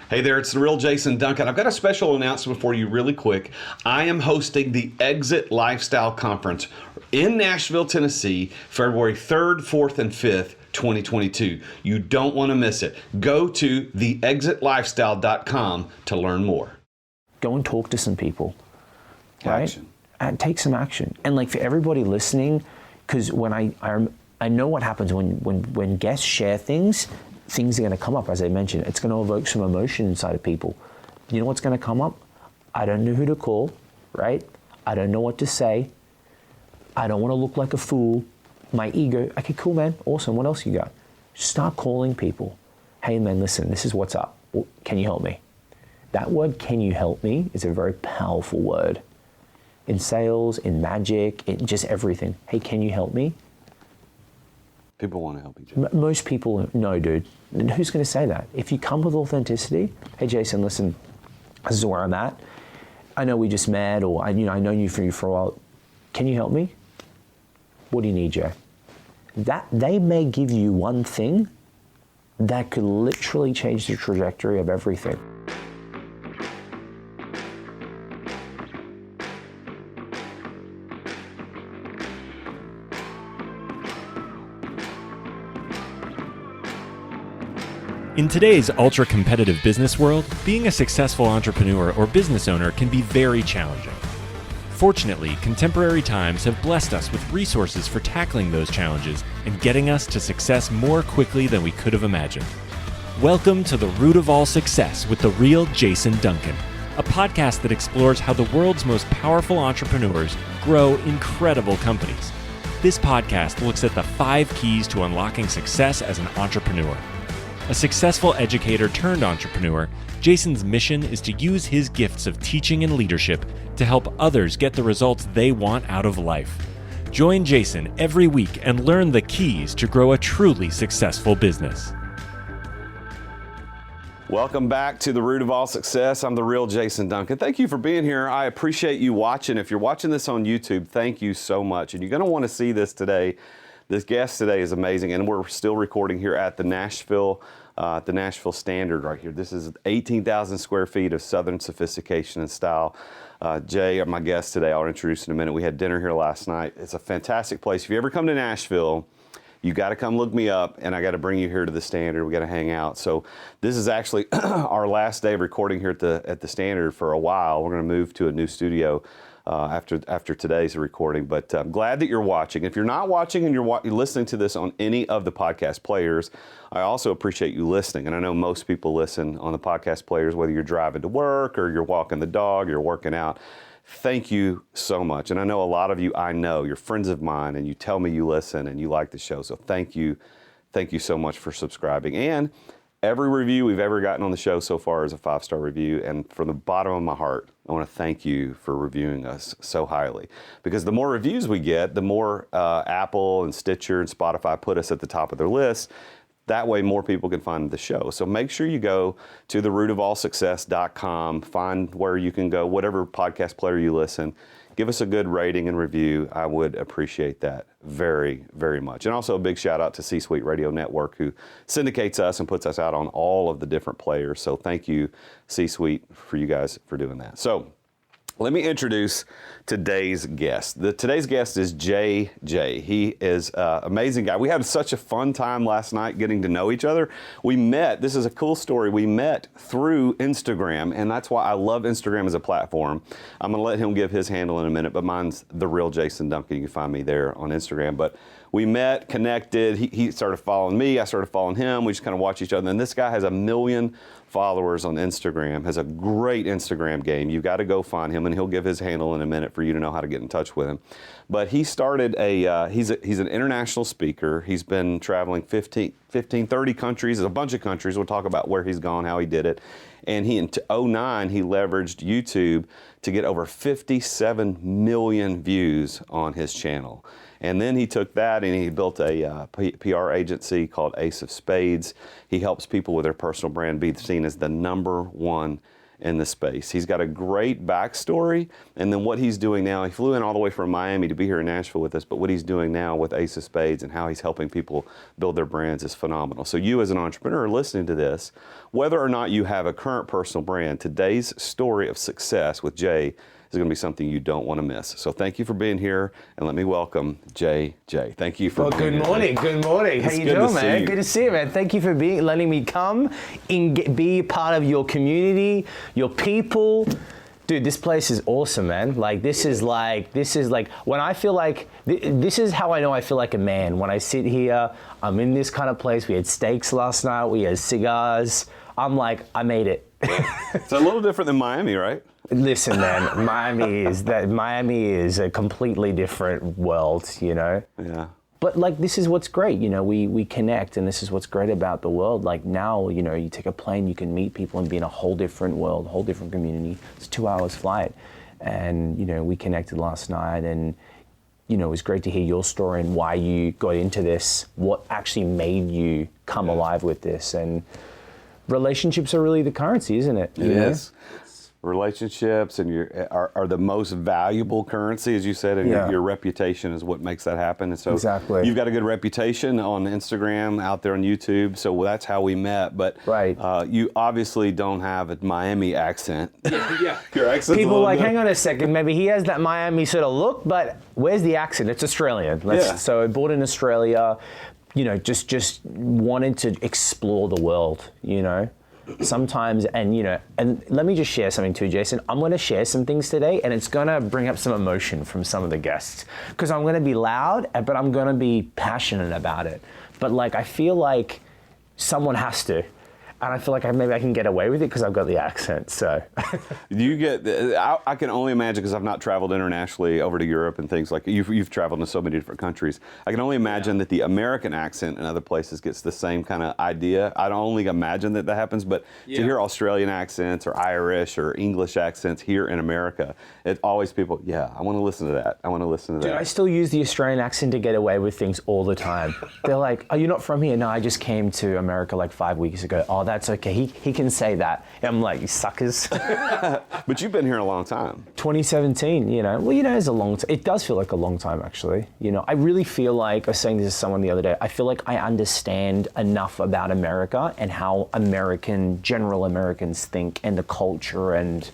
Hey there, it's the real Jason Duncan. I've got a special announcement for you really quick. I am hosting the Exit Lifestyle Conference in Nashville, Tennessee, February 3rd, 4th, and 5th, 2022. You don't want to miss it. Go to theexitlifestyle.com to learn more. Go and talk to some people, right? Action. And take some action. And like for everybody listening, because when I know what happens when guests share things are going to come up, as I mentioned. It's going to evoke some emotion inside of people. You know what's going to come up? I don't know who to call, right? I don't know what to say. I don't want to look like a fool. My ego, okay, cool, man, awesome. What else you got? Start calling people. Hey, man, listen, this is what's up. Can you help me? That word, can you help me, is a very powerful word. In sales, in magic, in just everything. Hey, can you help me? People want to help each other. Most people, no, dude. And who's going to say that? If you come with authenticity, hey, Jason, listen, this is where I'm at. I know we just met, or I know you for a while. Can you help me? What do you need, Joe? That they may give you one thing that could literally change the trajectory of everything. In today's ultra-competitive business world, being a successful entrepreneur or business owner can be very challenging. Fortunately, contemporary times have blessed us with resources for tackling those challenges and getting us to success more quickly than we could have imagined. Welcome to The Root of All Success with the real Jason Duncan, a podcast that explores how the world's most powerful entrepreneurs grow incredible companies. This podcast looks at the 5 keys to unlocking success as an entrepreneur. A successful educator turned entrepreneur, Jason's mission is to use his gifts of teaching and leadership to help others get the results they want out of life. Join Jason every week and learn the keys to grow a truly successful business. Welcome back to The Root of All Success. I'm the real Jason Duncan. Thank you for being here. I appreciate you watching. If you're watching this on YouTube, thank you so much. And you're going to want to see this today. This guest today is amazing, and we're still recording here at the Nashville Standard right here. This is 18,000 square feet of Southern sophistication and style. Jay, my guest today, I'll introduce in a minute. We had dinner here last night. It's a fantastic place. If you ever come to Nashville, you got to come look me up, and I got to bring you here to the Standard. We got to hang out. So this is actually our last day of recording here at the Standard for a while. We're going to move to a new studio after today's recording, but I'm glad that you're watching. If you're not watching and you're listening to this on any of the podcast players, I also appreciate you listening. And I know most people listen on the podcast players, whether you're driving to work or you're walking the dog, you're working out. Thank you so much. And I know a lot of you, I know, you're friends of mine, and you tell me you listen and you like the show. So thank you so much for subscribing. And every review we've ever gotten on the show so far is a 5-star review, and from the bottom of my heart, I want to thank you for reviewing us so highly. Because the more reviews we get, the more Apple and Stitcher and Spotify put us at the top of their list. That way more people can find the show. So make sure you go to therootofallsuccess.com, find where you can go, whatever podcast player you listen. Give us a good rating and review. I would appreciate that very, very much. And also a big shout out to C-Suite Radio Network, who syndicates us and puts us out on all of the different players. So thank you, C-Suite, for you guys for doing that. So let me introduce today's guest. Today's guest is JJ. He is an amazing guy. We had such a fun time last night getting to know each other. We met, this is a cool story, we met through Instagram, and that's why I love Instagram as a platform. I'm going to let him give his handle in a minute, but mine's the real Jason Duncan. You can find me there on Instagram. But we met, connected. He started following me. I started following him. We just kind of watch each other. And this guy has 1 million followers on Instagram, has a great Instagram game. You've got to go find him, and he'll give his handle in a minute for you to know how to get in touch with him. But he started he's an international speaker. He's been traveling 30 countries, a bunch of countries. We'll talk about where he's gone, how he did it. And in 2009, he leveraged YouTube to get over 57 million views on his channel. And then he took that and he built a PR agency called Ace of Spades. He helps people with their personal brand be seen as the #1 in the space. He's got a great backstory, and then what he's doing now, he flew in all the way from Miami to be here in Nashville with us, but what he's doing now with Ace of Spades and how he's helping people build their brands is phenomenal. So you as an entrepreneur listening to this, whether or not you have a current personal brand, today's story of success with Jay is going to be something you don't want to miss. So thank you for being here, and let me welcome Jay. Thank you for being here. Good morning. How you doing, man? Good to see you, man. Thank you for letting me come and be part of your community, your people. Dude, this place is awesome, man. Like, this is like when I feel like, this is how I know I feel like a man. When I sit here, I'm in this kind of place. We had steaks last night. We had cigars. I'm like, I made it. It's a little different than Miami, right? Listen, man, Miami is a completely different world, you know? Yeah. But like, this is what's great, you know, we connect, and this is what's great about the world. Like now, you know, you take a plane, you can meet people and be in a whole different world, a whole different community. It's a 2 hours flight. And, you know, we connected last night, and, you know, it was great to hear your story and why you got into this, what actually made you come alive with this. And relationships are really the currency, isn't it? It is. Relationships and are the most valuable currency, as you said, and your reputation is what makes that happen. And so exactly. You've got a good reputation on Instagram, out there on YouTube, so that's how we met. But you obviously don't have a Miami accent. Yeah. Your accent's people are like, hang on a second, maybe he has that Miami sort of look, but where's the accent? It's Australian. So I born in Australia, you know, just wanted to explore the world, you know. Sometimes, and you know, and let me just share something too, Jason. I'm going to share some things today, and it's going to bring up some emotion from some of the guests, because I'm going to be loud, but I'm going to be passionate about it. But like, I feel like someone has to, and I feel like maybe I can get away with it because I've got the accent. So you get, I can only imagine, because I've not traveled internationally over to Europe and things like you've traveled to so many different countries. I can only imagine that the American accent in other places gets the same kind of idea. I don't only imagine that happens, but to hear Australian accents or Irish or English accents here in America, it's always people, I want to listen to that. I want to listen to that. Dude, I still use the Australian accent to get away with things all the time. They're like, "Are you not from here?" "No, I just came to America like 5 weeks ago." "Oh, that's okay. He can say that." And I'm like, "You suckers." But you've been here a long time. 2017, you know. Well, you know, it's a long time. It does feel like a long time, actually. You know, I really feel like, I was saying this to someone the other day, I feel like I understand enough about America and how general Americans think, and the culture and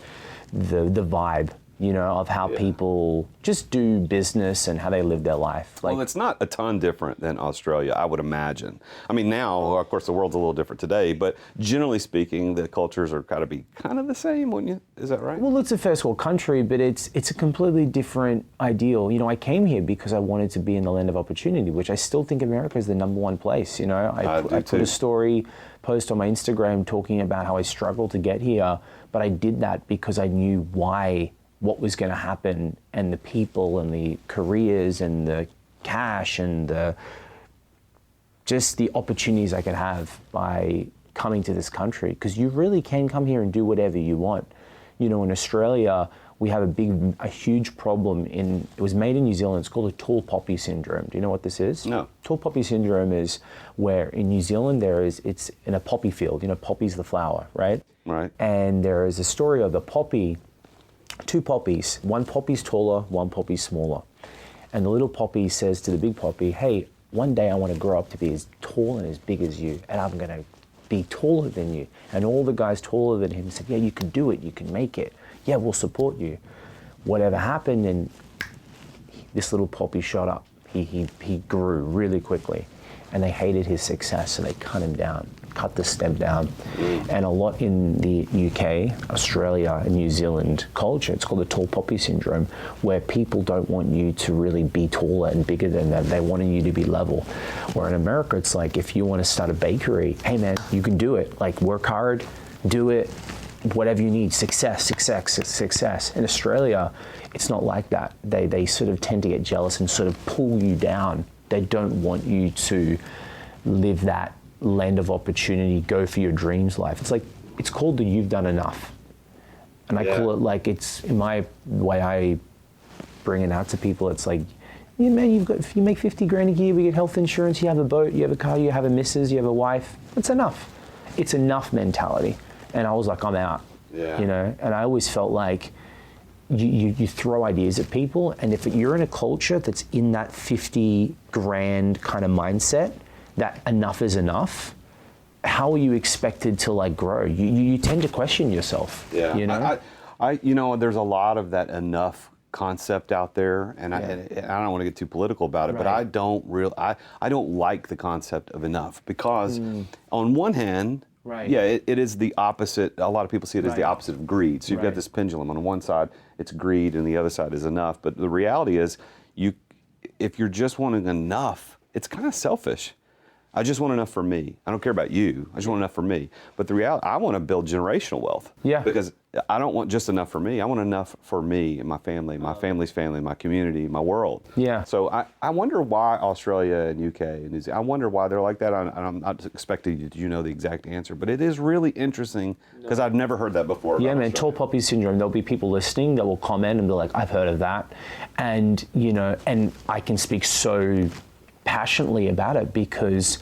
the vibe, you know, of how people just do business and how they live their life. Like, well, it's not a ton different than Australia, I would imagine. I mean, now, of course, the world's a little different today, but generally speaking, the cultures are got to be kind of the same, wouldn't you? Is that right? Well, it's a first world country, but it's a completely different ideal. You know, I came here because I wanted to be in the land of opportunity, which I still think America is the #1 place. You know, I put a post on my Instagram talking about how I struggled to get here, but I did that because I knew what was going to happen, and the people and the careers and the cash and just the opportunities I could have by coming to this country. Because you really can come here and do whatever you want. You know, in Australia, we have a huge problem it was made in New Zealand. It's called the tall poppy syndrome. Do you know what this is? No. Tall poppy syndrome is where in New Zealand it's in a poppy field. You know, poppy's the flower, right? Right. And there is a story of the poppy, 2 poppies. One poppy's taller, one poppy's smaller. And the little poppy says to the big poppy, "Hey, one day I want to grow up to be as tall and as big as you, and I'm going to be taller than you." And all the guys taller than him said, "Yeah, you can do it, you can make it. Yeah, we'll support you." Whatever happened, and this little poppy shot up. He grew really quickly, and they hated his success, so they cut the stem down. And a lot in the UK, Australia, and New Zealand culture, it's called the tall poppy syndrome, where people don't want you to really be taller and bigger than them. They want you to be level. Where in America, it's like, if you want to start a bakery, hey man, you can do it. Like, work hard, do it, whatever you need, success. In Australia, it's not like that. They sort of tend to get jealous and sort of pull you down. They don't want you to live that land of opportunity, go for your dreams life. It's called the "you've done enough." And I call it, like, it's, in my way I bring it out to people, it's like, yeah, man, if you make 50 grand a year, we get health insurance, you have a boat, you have a car, you have a missus, you have a wife, it's enough. It's enough mentality. And I was like, I'm out. Yeah. You know, and I always felt like you throw ideas at people, and if you're in a culture that's in that 50 grand kind of mindset, that enough is enough, how are you expected to like grow? You tend to question yourself. Yeah. You know? You know, there's a lot of that enough concept out there, and I don't want to get too political about it, but I don't like the concept of enough, because on one hand, it is the opposite. A lot of people see it as the opposite of greed. So you've got this pendulum. On one side, it's greed, and the other side is enough. But the reality is, if you're just wanting enough, it's kind of selfish. I just want enough for me. I don't care about you. I just want enough for me. But the reality, I want to build generational wealth. Yeah. Because I don't want just enough for me. I want enough for me and my family, my family's family, my community, my world. Yeah. So I wonder why Australia and UK and New Zealand, I wonder why they're like that. I'm not expecting you know the exact answer, but it is really interesting because I've never heard that before. Yeah, man, tall poppy syndrome. There'll be people listening that will comment and be like, I've heard of that. And, you know, and I can speak so passionately about it because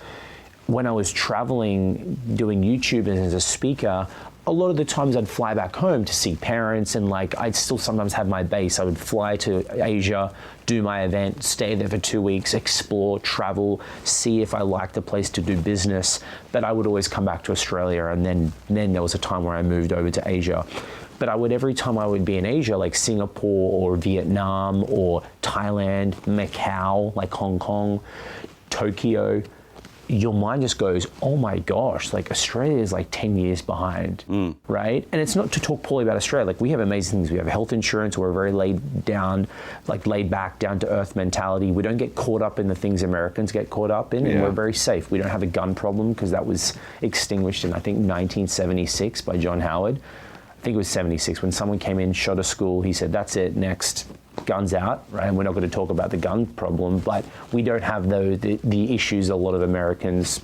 when I was traveling, doing YouTube and as a speaker, a lot of the times I'd fly back home to see parents, and like I'd still sometimes have my base. I would fly to Asia, do my event, stay there for 2 weeks, explore, travel, see if I liked the place to do business. But I would always come back to Australia, and then there was a time where I moved over to Asia. But every time I would be in Asia, like Singapore or Vietnam or Thailand, Macau, like Hong Kong, Tokyo, your mind just goes, oh my gosh, like Australia is like 10 years behind, right? And it's not to talk poorly about Australia. Like we have amazing things. We have health insurance. We're very laid back, down to earth mentality. We don't get caught up in the things Americans get caught up in, and we're very safe. We don't have a gun problem because that was extinguished in, I think, 1976 by John Howard. I think it was 76, when someone came in, shot a school, he said, that's it, next, guns out, right? And we're not going to talk about the gun problem, but we don't have the issues a lot of Americans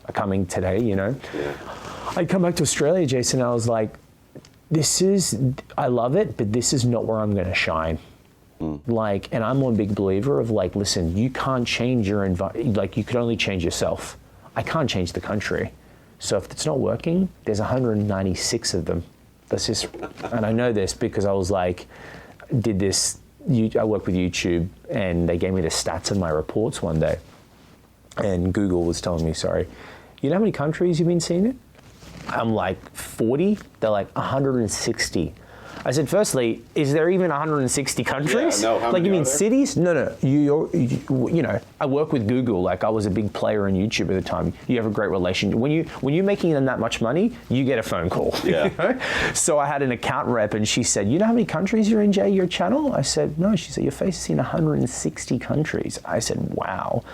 are coming today, you know? Yeah. I'd come back to Australia, Jason, I was like, I love it, but this is not where I'm going to shine. Like, and I'm one big believer of like, listen, you can't change your environment, like you can only change yourself. I can't change the country. So if it's not working, there's 196 of them. That's just, and I know this because I was like, I work with YouTube, and they gave me the stats in my reports one day. And Google was telling me, sorry, you know how many countries you've been seen in? I'm like, 40? They're like, 160. I said, firstly, is there even 160 countries? Yeah, no, how like, many you mean are there? cities? No. You know, I work with Google. Like, I was a big player in YouTube at the time. You have a great relationship. When you're making them that much money, you get a phone call. Yeah. You know? So I had an account rep, and she said, you know how many countries you're in, Jay, your channel? I said, no. She said, your face is in 160 countries. I said, wow.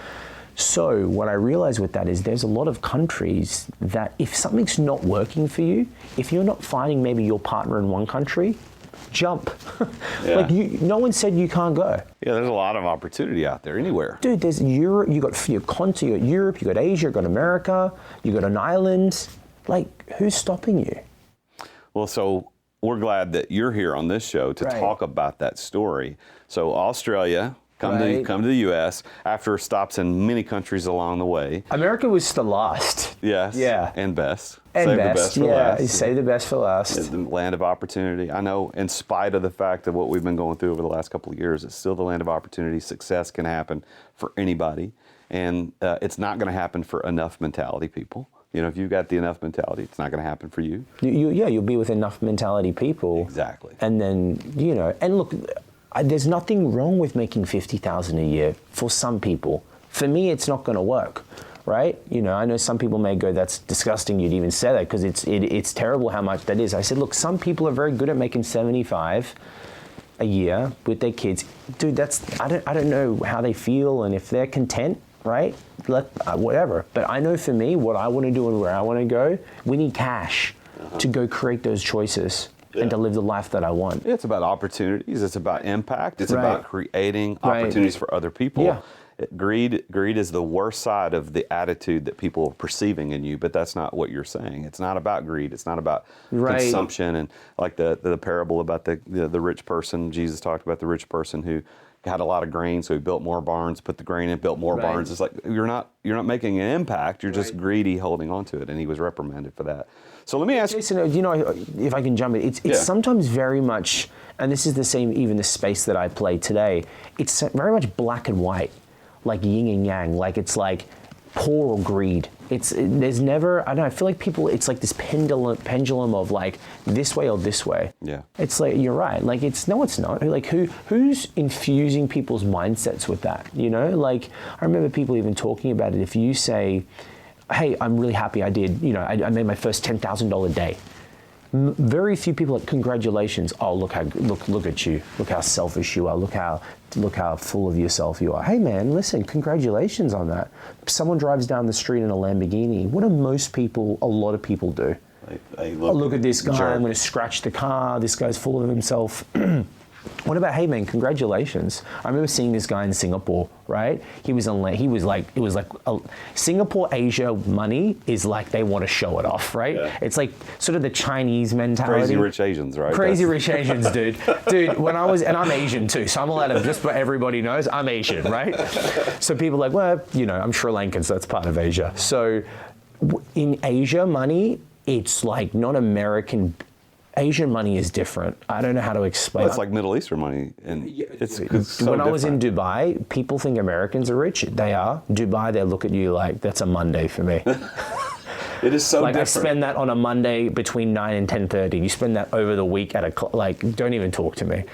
So what I realized with that is there's a lot of countries that if something's not working for you, if you're not finding maybe your partner in one country, jump. Yeah. Like no one said you can't go. Yeah, there's a lot of opportunity out there anywhere. Dude, there's Europe, you got your continent, you got Europe, you got Asia, you got America, you got an island. Like, who's stopping you? Well, so we're glad that you're here on this show to talk about that story. So Australia, come to the U.S. after stops in many countries along the way. America was the last. Yes. Yeah. And best. And Save best, the best for last. Save the best for last. It's the land of opportunity. I know, in spite of the fact of what we've been going through over the last couple of years, it's still the land of opportunity. Success can happen for anybody, and it's not going to happen for enough mentality people. You know, if you've got the enough mentality, it's not going to happen for you. You'll be with enough mentality people. Exactly. And then, you know, and look, there's nothing wrong with making $50,000 a year for some people. For me, it's not going to work, right? You know, I know some people may go, that's disgusting you'd even say that, because it's terrible how much that is. I said, look, some people are very good at making 75 a year with their kids. Dude, I don't know how they feel, and if they're content, right? Whatever. But I know for me, what I want to do and where I want to go, we need cash to go create those choices. And to live the life that I want. It's about opportunities. It's about impact. It's about creating opportunities for other people. Yeah. Greed is the worst side of the attitude that people are perceiving in you, but that's not what you're saying. It's not about greed. It's not about consumption. And like the parable about the rich person, Jesus talked about the rich person who had a lot of grain, so he built more barns, put the grain in, built more barns. It's like you're not making an impact. You're just greedy, holding on to it, and he was reprimanded for that. So let me ask Jason, you know, if I can jump in, it's sometimes very much, and this is the same, even the space that I play today, it's very much black and white, like yin and yang, like it's like poor or greed. There's never, I don't know, I feel like people, it's like this pendulum of like this way or this way. Yeah. It's like, you're right, like it's not. Like who's infusing people's mindsets with that, you know? Like I remember people even talking about it. If you say, hey, I'm really happy I did, you know, I made my first $10,000 day. Very few people are like, congratulations. Oh, look at you. Look how selfish you are. Look how full of yourself you are. Hey man, listen, congratulations on that. Someone drives down the street in a Lamborghini. What do a lot of people do? Look at this guy, I'm gonna scratch the car. This guy's full of himself. What about, hey man, congratulations. I remember seeing this guy in Singapore, right? He was like, Singapore, Asia money is like they want to show it off, right? Yeah. It's like sort of the Chinese mentality. Crazy rich Asians, right? Crazy rich Asians, dude. Dude, and I'm Asian too, so I'm allowed to, just so everybody knows, I'm Asian, right? So people are like, well, you know, I'm Sri Lankan, so that's part of Asia. So in Asia money, it's like not American. Asian money is different. I don't know how to explain. Well, it's like Middle Eastern money, and it's so when I was in Dubai, people think Americans are rich. They are. Dubai, they look at you like that's a Monday for me. It is so like different. I spend that on a Monday between 9 and 10:30. You spend that over the week at like, don't even talk to me.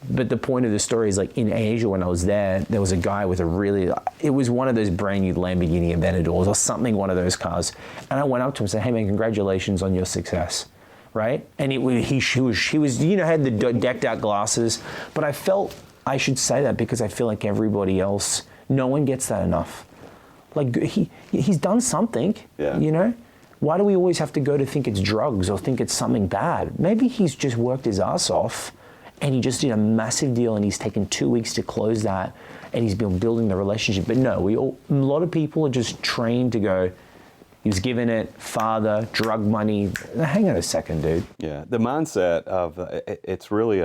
But the point of the story is like in Asia, when I was there was a guy with it was one of those brand new Lamborghini Aventadors or something, one of those cars. And I went up to him and said, hey man, congratulations on your success. Right? And he was, you know, had the decked out glasses, but I felt I should say that because I feel like everybody else, no one gets that enough. Like he's done something, you know? Why do we always have to go to think it's drugs or think it's something bad? Maybe he's just worked his ass off and he just did a massive deal and he's taken 2 weeks to close that and he's been building the relationship. But no, a lot of people are just trained to go, he was given it, father, drug money. Hang on a second, dude. Yeah, the mindset of it's really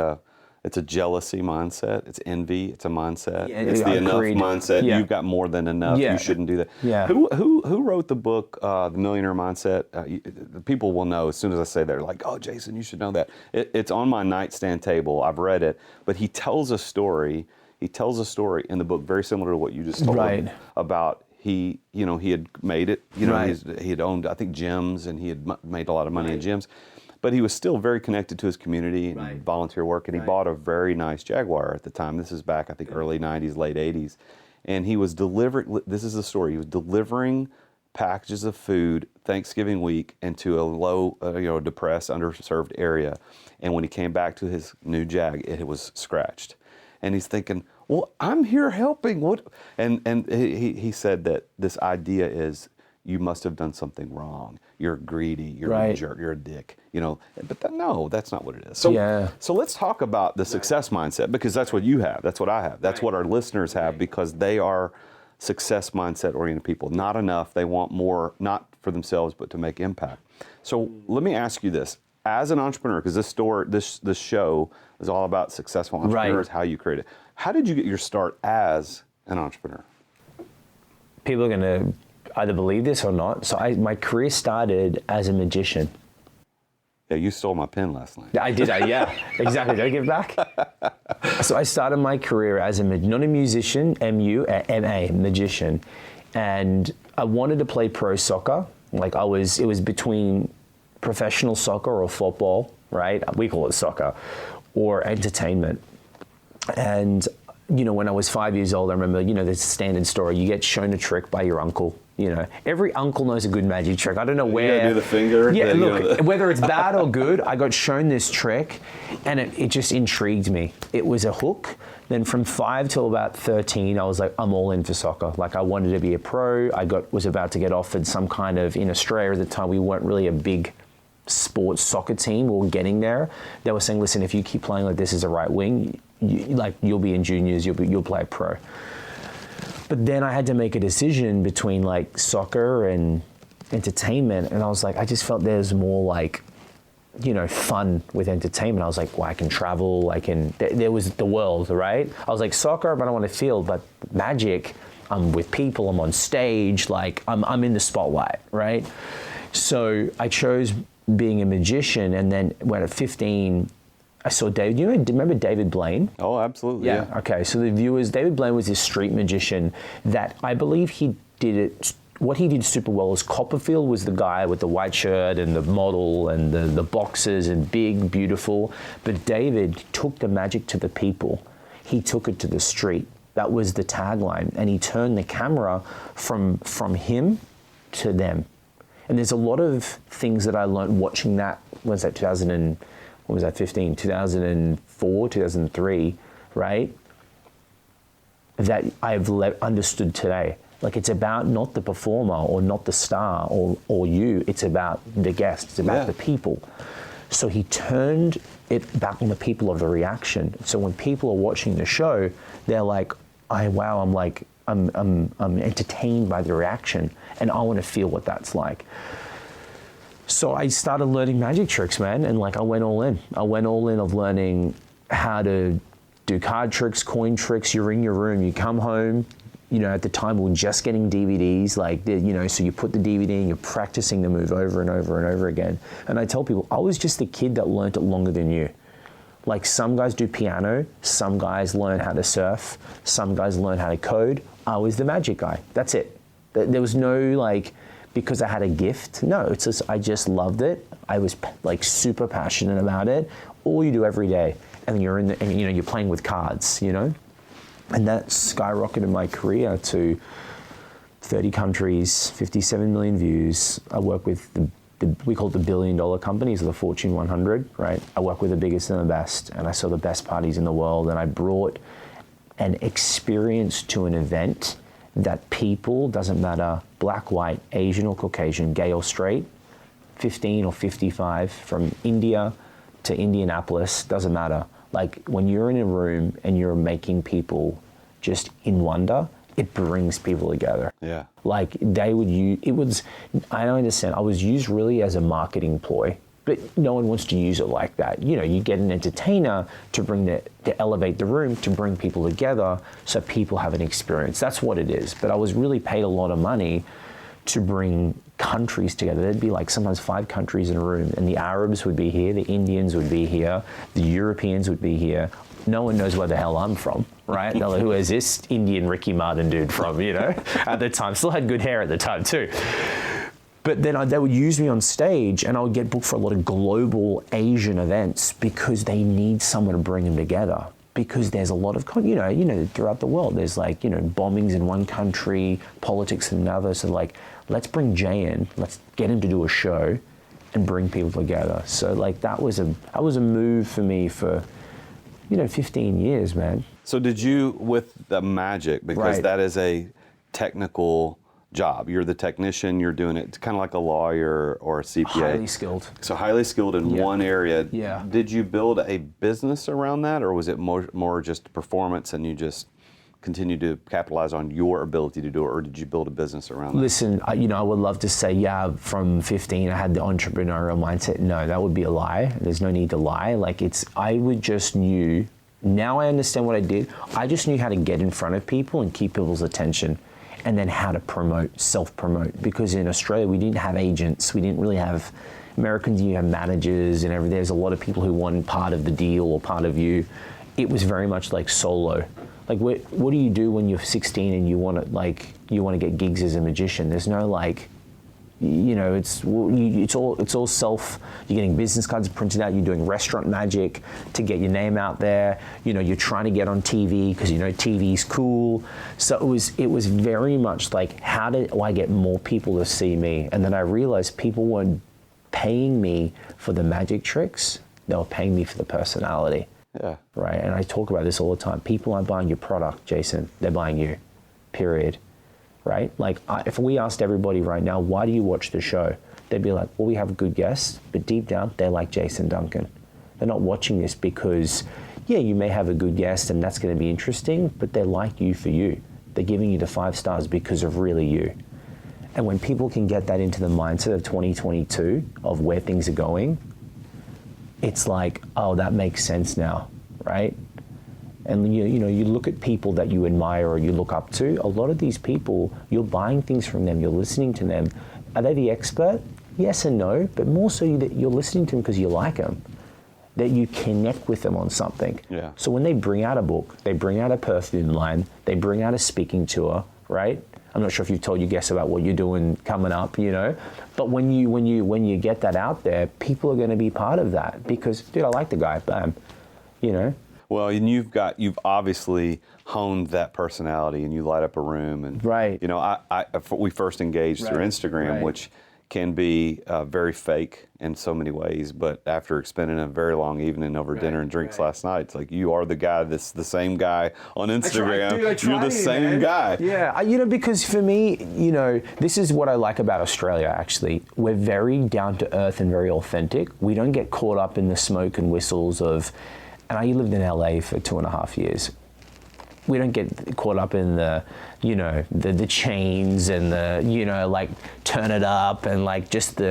it's a jealousy mindset. It's envy. It's a mindset. Yeah, it's the enough mindset. Yeah. You've got more than enough. Yeah. You shouldn't do that. Yeah. Who wrote the book, The Millionaire Mindset? The people will know as soon as I say that. They're like, oh, Jason, you should know that. It's on my nightstand table. I've read it. But he tells a story. He tells a story in the book very similar to what you just told about. He had made it. You know, he had owned, I think, gyms, and he had made a lot of money in gyms. But he was still very connected to his community and volunteer work, and he bought a very nice Jaguar at the time. This is back, I think, early 90s, late 80s. And he was delivering, this is the story, he was delivering packages of food Thanksgiving week into a low, depressed, underserved area. And when he came back to his new Jag, it was scratched. And he's thinking, well, I'm here helping. What? And he said that this idea is you must have done something wrong. You're greedy. You're a jerk. You're a dick. You know. But no, that's not what it is. So let's talk about the success mindset, because that's what you have. That's what I have. That's what our listeners have, because they are success mindset oriented people. Not enough. They want more, not for themselves, but to make impact. So let me ask you this. As an entrepreneur, because this show is all about successful entrepreneurs, how you create it. How did you get your start as an entrepreneur? People are going to either believe this or not. So my career started as a magician. Yeah, you stole my pen last night. I did, yeah, exactly. Did I give it back? So I started my career as not a musician, M-U-M-A, magician. And I wanted to play pro soccer. Like it was between professional soccer or football, right? We call it soccer, or entertainment. And, when I was 5 years old, I remember, the standard story, you get shown a trick by your uncle. Every uncle knows a good magic trick. I don't know where. You do the finger. Yeah, look, whether it's bad or good, I got shown this trick and it just intrigued me. It was a hook. Then from 5 till about 13, I was like, I'm all in for soccer. Like I wanted to be a pro. Was about to get offered some kind of, in Australia at the time, we weren't really a big sports soccer team. We were getting there. They were saying, listen, if you keep playing like this as a right wing, you'll be in juniors, you'll play pro. But then I had to make a decision between like soccer and entertainment, and I was like, I just felt there's more like fun with entertainment. I was like, well, I can travel, there was the world, right? I was like, soccer, but I want to field, but magic, I'm with people, I'm on stage, like I'm in the spotlight, right? So I chose being a magician, and then when at 15, I saw David. Remember David Blaine? Oh, absolutely. Yeah. Okay, so the viewers, David Blaine was this street magician that I believe he did it. What he did super well is Copperfield was the guy with the white shirt and the model and the boxers and big, beautiful. But David took the magic to the people. He took it to the street. That was the tagline. And he turned the camera from him to them. And there's a lot of things that I learned watching that. When was that 15, 2004, 2003, right? That I've understood today. Like, it's about not the performer or not the star or you. It's about the guest. It's about the people. So he turned it back on the people of the reaction. So when people are watching the show, they're like, I'm entertained by the reaction, and I want to feel what that's like. So I started learning magic tricks, man, and I went all in. I went all in of learning how to do card tricks, coin tricks. You're in your room, you come home. At the time we were just getting DVDs, so you put the DVD in, you're practicing the move over and over and over again. And I tell people, I was just a kid that learned it longer than you. Like, some guys do piano, some guys learn how to surf, some guys learn how to code. I was the magic guy. That's it. There was no, because I had a gift. No, it's just, I just loved it. I was super passionate about it. All you do every day. And you're you're playing with cards, And that skyrocketed my career to 30 countries, 57 million views. I work with we call it the $1 billion companies, or the Fortune 100, right? I work with the biggest and the best, and I saw the best parties in the world, and I brought an experience to an event that people, doesn't matter, black, white, Asian or Caucasian, gay or straight, 15 or 55, from India to Indianapolis, doesn't matter. When you're in a room and you're making people just in wonder, it brings people together. Yeah. They would use, I don't understand, I was used really as a marketing ploy, but no one wants to use it like that. You get an entertainer to elevate the room, to bring people together so people have an experience. That's what it is. But I was really paid a lot of money to bring countries together. There'd be sometimes 5 countries in a room, and the Arabs would be here, the Indians would be here, the Europeans would be here. No one knows where the hell I'm from, right? They're like, who is this Indian Ricky Martin dude from, at the time. Still had good hair at the time too. But then they would use me on stage, and I would get booked for a lot of global Asian events because they need someone to bring them together. Because there's a lot of, throughout the world, there's bombings in one country, politics in another. So let's bring Jay in, let's get him to do a show and bring people together. So that was a move for me for, 15 years, man. So did you, with the magic, because that is a technical job. You're the technician, you're doing it. It's kind of like a lawyer or a CPA. Highly skilled. So highly skilled in one area. Yeah. Did you build a business around that, or was it more just performance and you just continue to capitalize on your ability to do it, or did you build a business around that? Listen, I would love to say, from 15 I had the entrepreneurial mindset. No, that would be a lie. There's no need to lie. I would just knew, now I understand what I did. I just knew how to get in front of people and keep people's attention, and then how to promote, self-promote. Because in Australia, we didn't have agents. We didn't really have, Americans, you have managers and everything. There's a lot of people who want part of the deal or part of you. It was very much solo. What do you do when you're 16 and you want to get gigs as a magician? There's no it's all self. You're getting business cards printed out. You're doing restaurant magic to get your name out there. You're trying to get on TV because TV's cool. So it was very much how do I get more people to see me? And then I realized people weren't paying me for the magic tricks. They were paying me for the personality. Yeah. Right. And I talk about this all the time. People aren't buying your product, Jason. They're buying you. Period. Right? If we asked everybody right now, why do you watch the show? They'd be like, well, we have good guests, but deep down, they like Jason Duncan. They're not watching this because, you may have a good guest and that's going to be interesting, but they like you for you. They're giving you the 5 stars because of really you. And when people can get that into the mindset of 2022, of where things are going, it's like, oh, that makes sense now, right? And you look at people that you admire or you look up to, a lot of these people, you're buying things from them, you're listening to them. Are they the expert? Yes and no, but more so that you're listening to them because you like them, that you connect with them on something. Yeah. So when they bring out a book, they bring out a perfume line, they bring out a speaking tour, right? I'm not sure if you've told your guests about what you're doing coming up, but when you get that out there, people are going to be part of that because, dude, I like the guy, bam, Well, and you've obviously honed that personality, and you light up a room, and right. We first engaged through Instagram, right. which can be very fake in so many ways. But after spending a very long evening over dinner and drinks last night, it's like you are the guy that's the same guy on Instagram. You're the same guy. Yeah, because for me, this is what I like about Australia. Actually, we're very down to earth and very authentic. We don't get caught up in the smoke and whistles of. And I lived in LA for 2.5 years. We don't get caught up in the chains and like turn it up and like just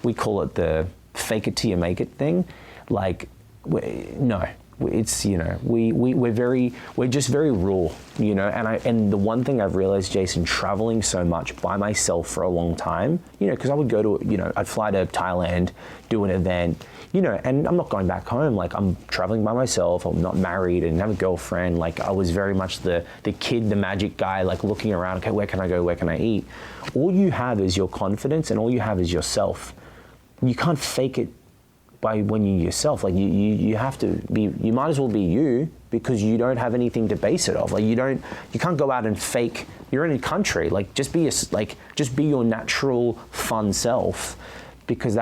we call it the fake it till you make it thing. Like, no, it's, we're just very raw, and the one thing I've realized, Jason, traveling so much by myself for a long time, because I would go to, I'd fly to Thailand, do an event, and I'm not going back home. Like, I'm traveling by myself. I'm not married and have a girlfriend. Like, I was very much the kid, the magic guy, like looking around, okay, where can I go? Where can I eat? All you have is your confidence and all you have is yourself. You can't fake it by when you're yourself. Like, you have to be, you might as well be you because you don't have anything to base it off. Like, you can't go out and fake, you're in a country. Like, just be your natural, fun self, because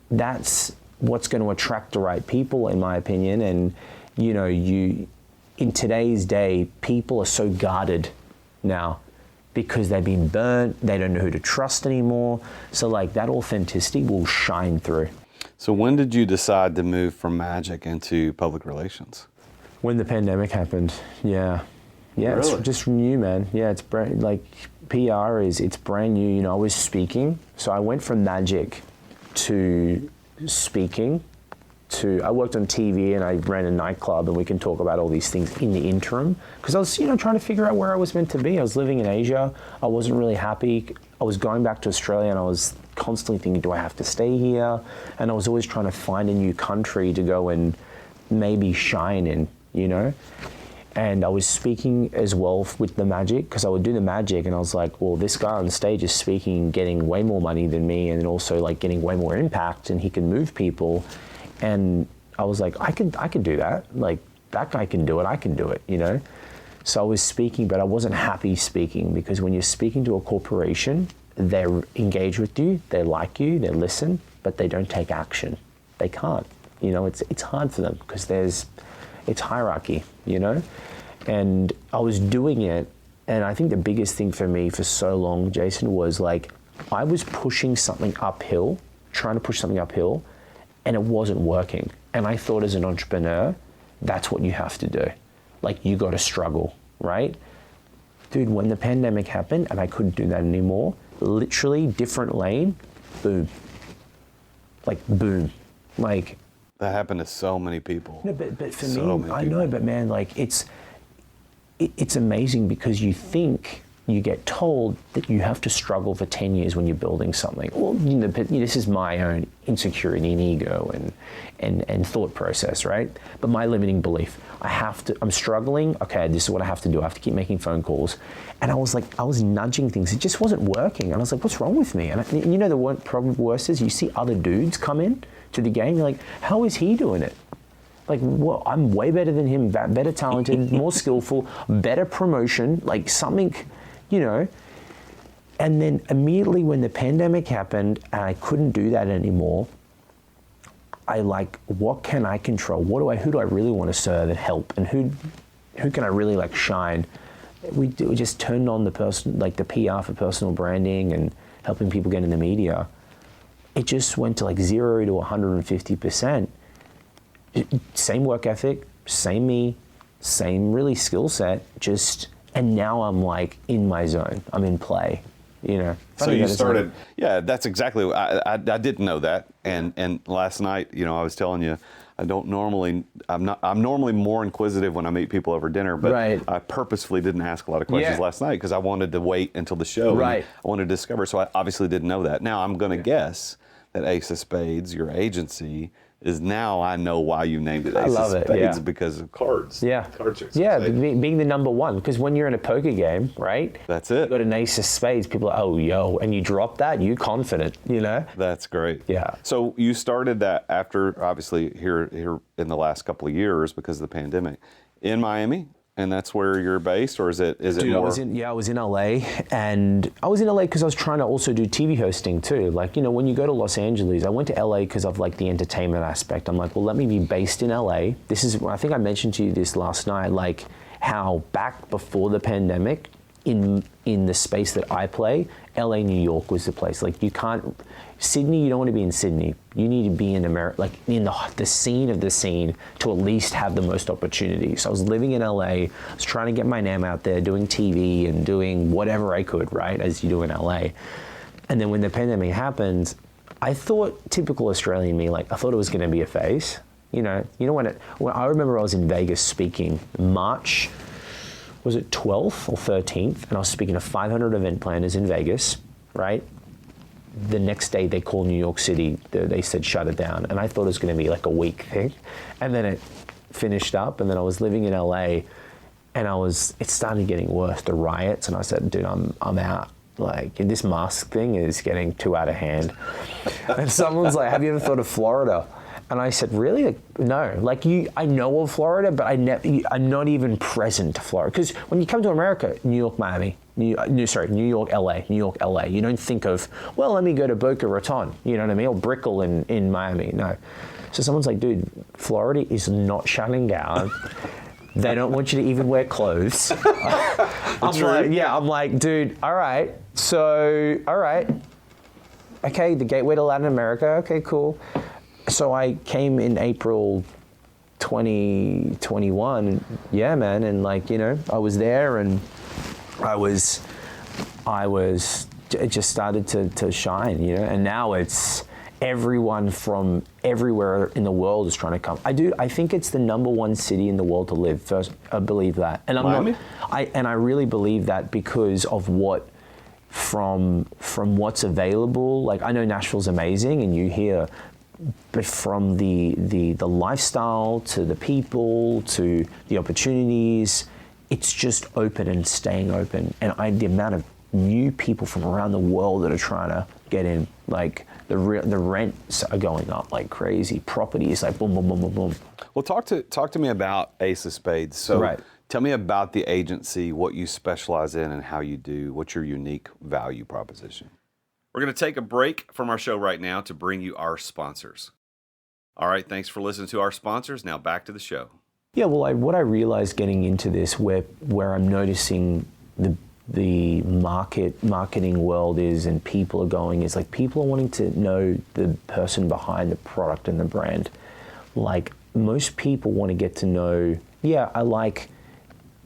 that's what's going to attract the right people, in my opinion. And in today's day, people are so guarded now because they've been burnt, they don't know who to trust anymore. So like that authenticity will shine through. So when did you decide to move from magic into public relations? When the pandemic happened, yeah. Yeah, Really? It's just new, man. Yeah, it's brand, like PR it's brand new. I was speaking, so I went from magic to speaking to, I worked on TV and I ran a nightclub, and we can talk about all these things in the interim, because I was, trying to figure out where I was meant to be. I was living in Asia. I wasn't really happy. I was going back to Australia and I was constantly thinking, do I have to stay here? And I was always trying to find a new country to go and maybe shine in, And I was speaking as well with the magic, because I would do the magic and I was like, well, this guy on stage is speaking, getting way more money than me, and also like getting way more impact, and he can move people. And I was like, I could do that. Like, that guy can do it, I can do it, So I was speaking, but I wasn't happy speaking, because when you're speaking to a corporation, they engage with you, they like you, they listen, but they don't take action. They can't, it's hard for them because it's hierarchy, And I was doing it, and I think the biggest thing for me for so long, Jason, was like, I was pushing something uphill, trying to push something uphill, and it wasn't working. And I thought, as an entrepreneur, that's what you have to do. Like, you got to struggle, right? Dude, when the pandemic happened and I couldn't do that anymore, literally different lane, boom. Like, boom. Like, that happened to so many people. No, but for me, I know, but man, like, it's amazing, because you think, you get told that you have to struggle for 10 years when you're building something. Well, this is my own insecurity and ego and thought process, right? But my limiting belief, I'm struggling, okay, this is what I have to do. I have to keep making phone calls. And I was nudging things. It just wasn't working. And I was like, what's wrong with me? And the problem worse is, you see other dudes come in to the game, you're like, how is he doing it? Like, well, I'm way better than him, better talented, more skillful, better promotion, like something, And then immediately when the pandemic happened and I couldn't do that anymore, I like, what can I control? Who do I really want to serve and help? And who can I really like shine? We just turned on the PR for personal branding and helping people get in the media. It just went to like 0 to 150%. Same work ethic, same me, same really skill set, and now I'm like in my zone. I'm in play, you know. So Funny you that it's started, yeah, that's exactly, I didn't know that. And last night, you know, I was telling you, I'm normally more inquisitive when I meet people over dinner, but Right. I purposefully didn't ask a lot of questions Yeah. last night because I wanted to wait until the show. Right. I wanted to discover, so I obviously didn't know that. Now I'm going to guess that Ace of Spades, your agency, is now I know why you named it Ace love of it, Spades yeah. because of cards. Yeah. Cards are Yeah, Spades. being the number one. Because when you're in a poker game, right? That's it. You got an ace of spades, people are, oh, yo, and you drop that, you confident, you know? That's great. Yeah. So you started that after, obviously, here in the last couple of years because of the pandemic, in Miami, and that's where you're based, or is it Dude, more? I was in LA, and I was in LA because I was trying to also do TV hosting too. Like, you know, when you go to Los Angeles, I went to LA because of like the entertainment aspect. I'm like, well, let me be based in LA. This is, I think I mentioned to you this last night, like how back before the pandemic, in the space that I play, LA, New York was the place. Like you can't, Sydney, you don't want to be in Sydney. You need to be in America, like in the scene of the scene to at least have the most opportunity. So I was living in LA, I was trying to get my name out there, doing TV and doing whatever I could, right, as you do in LA. And then when the pandemic happened, I thought, typical Australian me, like I thought it was going to be a phase. You know when I remember I was in Vegas speaking March, was it 12th or 13th? And I was speaking to 500 event planners in Vegas, right? The next day they called New York City, they said shut it down. And I thought it was gonna be like a week thing. And then it finished up, and then I was living in LA, and it started getting worse, the riots, and I said, dude, I'm out. Like, this mask thing is getting too out of hand. And someone's like, have you ever thought of Florida? And I said, really? Like, no. Like, I know of Florida, but I'm not even present to Florida. Because when you come to America, New York, Miami, New York, LA, New York, LA, you don't think of, well, let me go to Boca Raton, you know what I mean? Or Brickell in Miami. No. So someone's like, dude, Florida is not shutting down. They don't want you to even wear clothes. I'm like, dude, all right. Okay, the gateway to Latin America. Okay, cool. So I came in April 2021. Yeah, man. And like, you know, I was there, and it just started to shine, you know, and now it's everyone from everywhere in the world is trying to come. I think it's the number one city in the world to live. First, I believe that. And Miami? I really believe that because of from what's available. Like, I know Nashville's amazing, and you hear, but from the lifestyle to the people to the opportunities, it's just open and staying open. And the amount of new people from around the world that are trying to get in, like the rents are going up like crazy. Properties like boom, boom, boom, boom, boom. Well, talk to me about Ace of Spades. So Right. Tell me about the agency, what you specialize in, and how you do. What's your unique value proposition? We're going to take a break from our show right now to bring you our sponsors. All right, thanks for listening to our sponsors. Now back to the show. Yeah, well, what I realized getting into this, where I'm noticing the marketing world is, and people are going, is like people are wanting to know the person behind the product and the brand. Like, most people want to get to know, yeah, I like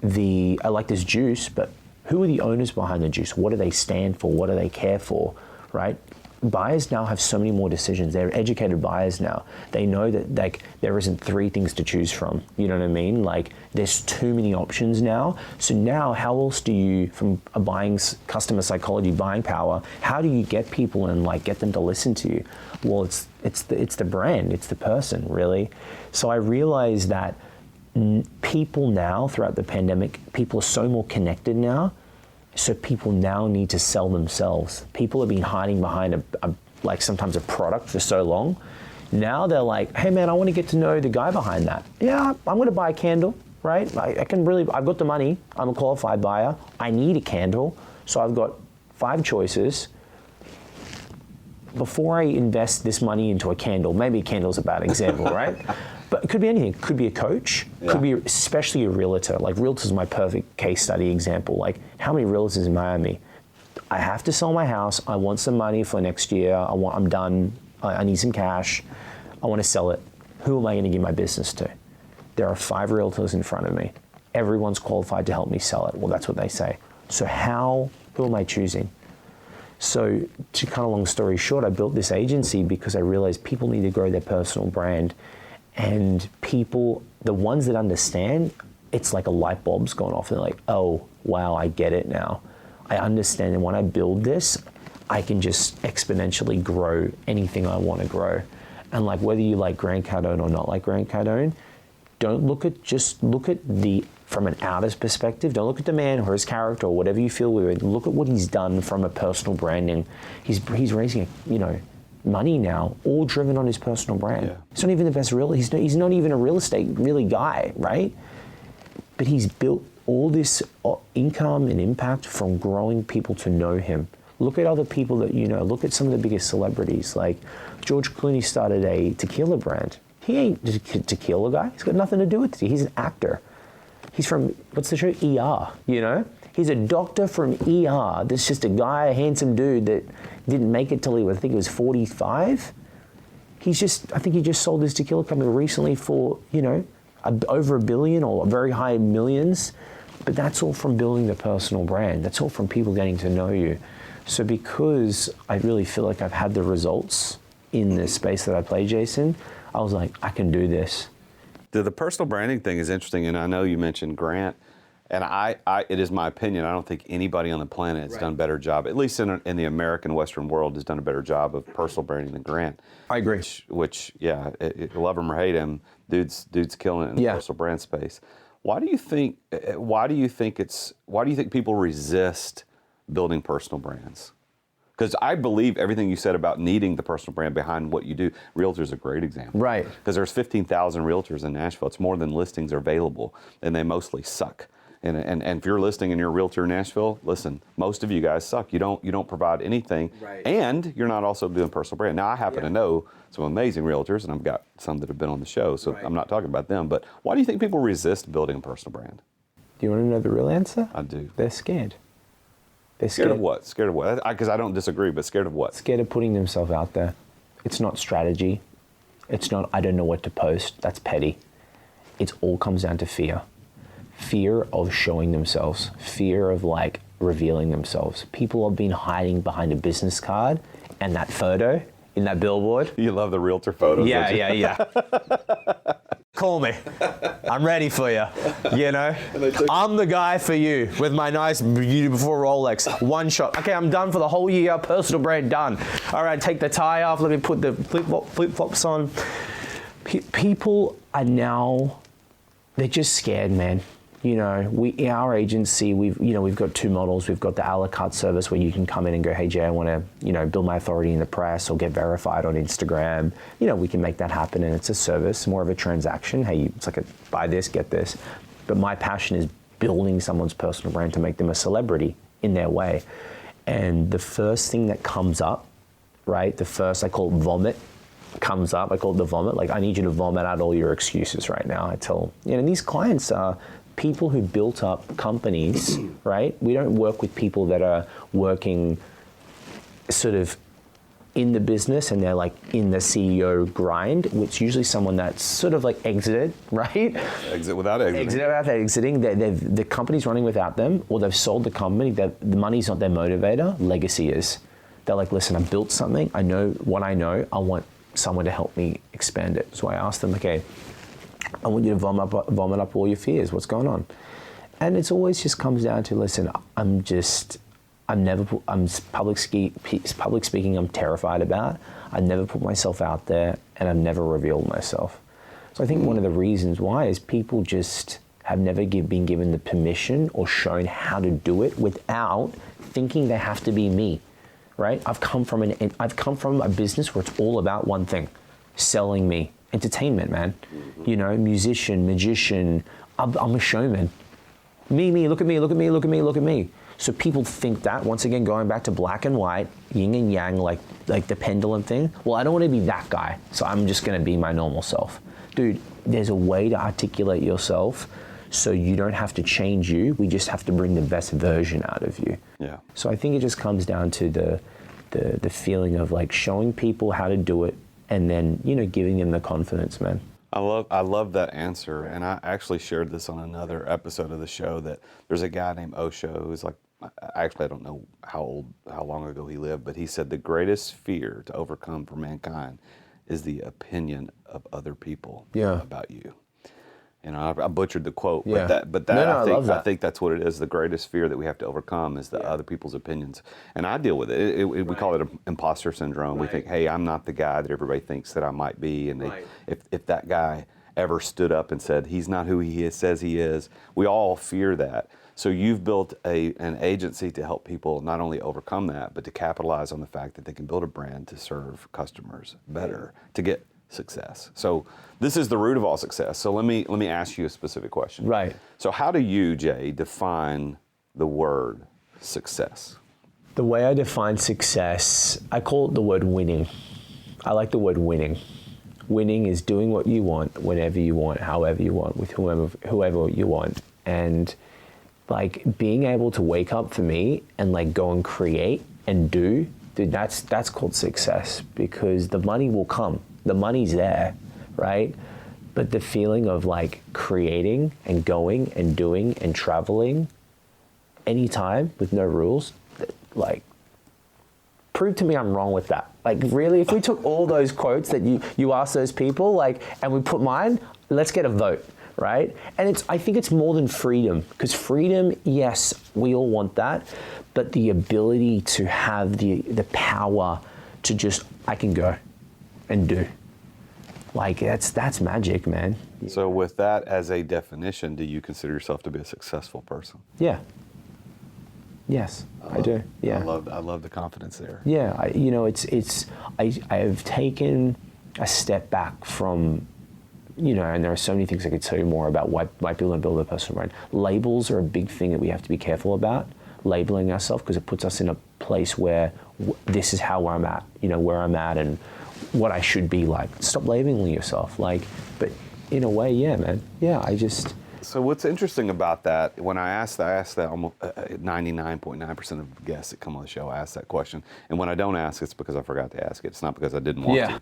this juice, but who are the owners behind the juice? What do they stand for? What do they care for, right? Buyers now have so many more decisions. They're educated buyers now. They know that, like, there isn't 3 things to choose from. You know what I mean? Like, there's too many options now. So now, how else do you, from a customer psychology, buying power, how do you get people and like get them to listen to you? Well, it's the brand, it's the person, really. So I realized that people now, throughout the pandemic, people are so more connected now. So people now need to sell themselves. People have been hiding behind like sometimes a product for so long. Now they're like, hey man, I want to get to know the guy behind that. Yeah, I'm going to buy a candle, right? I've got the money. I'm a qualified buyer. I need a candle. So I've got 5 choices. Before I invest this money into a candle, maybe a candle's a bad example, right? But it could be anything. It could be a coach. Yeah. Could be especially a realtor. Like, realtor's my perfect case study example. Like, how many realtors in Miami? I have to sell my house. I want some money for next year. I'm done. I need some cash. I want to sell it. Who am I going to give my business to? There are 5 realtors in front of me. Everyone's qualified to help me sell it. Well, that's what they say. So who am I choosing? So to cut a long story short, I built this agency because I realized people need to grow their personal brand, and people, the ones that understand, it's like a light bulb's gone off. They're like, oh, wow, I get it now. I understand, and when I build this, I can just exponentially grow anything I want to grow. And like whether you like Grant Cardone or not like Grant Cardone, just look at from an outer's perspective. Don't look at the man or his character or whatever you feel with. Look at what he's done from a personal branding. He's raising, money now, all driven on his personal brand. Yeah. He's not even the best he's not even a real estate guy, right? But he's built all this income and impact from growing people to know him. Look at other people that you know. Look at some of the biggest celebrities. Like George Clooney started a tequila brand. He ain't a tequila guy. He's got nothing to do with it. He's an actor. He's from, what's the show? ER, He's a doctor from ER. That's just a guy, a handsome dude that didn't make it till I think he was 45. I think he just sold his tequila company recently for, over $1 billion or very high millions. But that's all from building the personal brand. That's all from people getting to know you. So because I really feel like I've had the results in this space that I play, Jason, I was like, I can do this. The personal branding thing is interesting, and I know you mentioned Grant, and it is my opinion, I don't think anybody on the planet has done a better job, at least in the American Western world, has done a better job of personal branding than Grant. I agree. Which love him or hate him, dude's killing it in the personal brand space. Why do you think people resist building personal brands? Because I believe everything you said about needing the personal brand behind what you do. Realtor's a great example. Right. Because there's 15,000 realtors in Nashville. It's more than listings are available, and they mostly suck. And if you're listing and you're a realtor in Nashville, listen, most of you guys suck. You don't provide anything, and you're not also doing personal brand. Now, I happen to know some amazing realtors, and I've got some that have been on the show, so I'm not talking about them. But why do you think people resist building a personal brand? Do you want to know the real answer? I do. They're scared. They're scared of what? Scared of what? Because I don't disagree, but scared of what? Scared of putting themselves out there. It's not strategy. It's not, I don't know what to post. That's petty. It all comes down to fear. Fear of showing themselves. Fear of revealing themselves. People have been hiding behind a business card and that photo in that billboard. You love the realtor photos. Yeah. Call me. I'm ready for you. I'm the guy for you with my nice beautiful Rolex. One shot. Okay, I'm done for the whole year. Personal brand done. All right, take the tie off. Let me put the flip-flops on. People are now, they're just scared, man. In our agency, we've got two models. We've got the a la carte service where you can come in and go, hey Jay, I want to, build my authority in the press or get verified on Instagram. We can make that happen, and it's a service, more of a transaction. Hey, it's like a buy this, get this. But my passion is building someone's personal brand to make them a celebrity in their way. And the first thing that comes up, right? The first, I call it vomit, comes up. I call it the vomit. Like, I need you to vomit out all your excuses right now. I tell, these clients are people who built up companies, right? We don't work with people that are working sort of in the business and they're in the CEO grind, which usually someone that's sort of exited, right? Exit without exiting. Exit without exiting. The company's running without them, or they've sold the company. The money's not their motivator. Legacy is. They're like, listen, I built something. I know what I know. I want someone to help me expand it. So I asked them, okay, I want you to vomit up all your fears. What's going on? And it's always just comes down to, listen, I'm public speaking, I'm terrified about. I never put myself out there, and I've never revealed myself. So I think one of the reasons why is people just have never been given the permission or shown how to do it without thinking they have to be me, right? I've come from a business where it's all about one thing, selling me. Entertainment, man. Musician, magician. I'm a showman. Me, look at me. So people think that, once again, going back to black and white, yin and yang, like the pendulum thing. Well, I don't want to be that guy, so I'm just going to be my normal self. Dude, there's a way to articulate yourself so you don't have to change you. We just have to bring the best version out of you. Yeah. So I think it just comes down to the feeling of showing people how to do it, and then, giving them the confidence, man. I love that answer, and I actually shared this on another episode of the show, that there's a guy named Osho who's actually I don't know how long ago he lived, but he said the greatest fear to overcome for mankind is the opinion of other people Yeah. about you. I butchered the quote, Yeah. but No, I I love that. think that's what it is. The greatest fear that we have to overcome is the other people's opinions, and I deal with it. We call it imposter syndrome. We think, hey, I'm not the guy that everybody thinks that I might be, and if that guy ever stood up and said he's not who says he is, we all fear that. So you've built an agency to help people not only overcome that, but to capitalize on the fact that they can build a brand to serve customers better, to get success. So this is the root of all success. So let me ask you a specific question. Right. So how do you, Jay, define the word success? The way I define success, I call it the word winning. I like the word winning. Winning is doing what you want, whenever you want, however you want, with whoever you want. And like being able to wake up for me and like go and create and do, dude, that's called success, because the money will come. The money's there, right? But the feeling of like creating and going and doing and traveling anytime with no rules, like prove to me I'm wrong with that. Like really, if we took all those quotes that you asked those people, like, and we put mine, let's get a vote, right? And I think it's more than freedom, because freedom, yes, we all want that, but the ability to have the power to just, I can go and do. Like that's magic, man. So with that as a definition, do you consider yourself to be a successful person? Yeah. Yes, I do. Yeah. I love the confidence there. Yeah, I have taken a step back from, and there are so many things I could tell you more about why people don't build a personal brand. Labels are a big thing that we have to be careful about, labeling ourselves, because it puts us in a place where this is how I'm at, where I'm at and what I should be like. Stop labeling yourself, but in a way, yeah, man. Yeah, So what's interesting about that, when I ask that almost 99.9% of guests that come on the show ask that question. And when I don't ask, it's because I forgot to ask it. It's not because I didn't want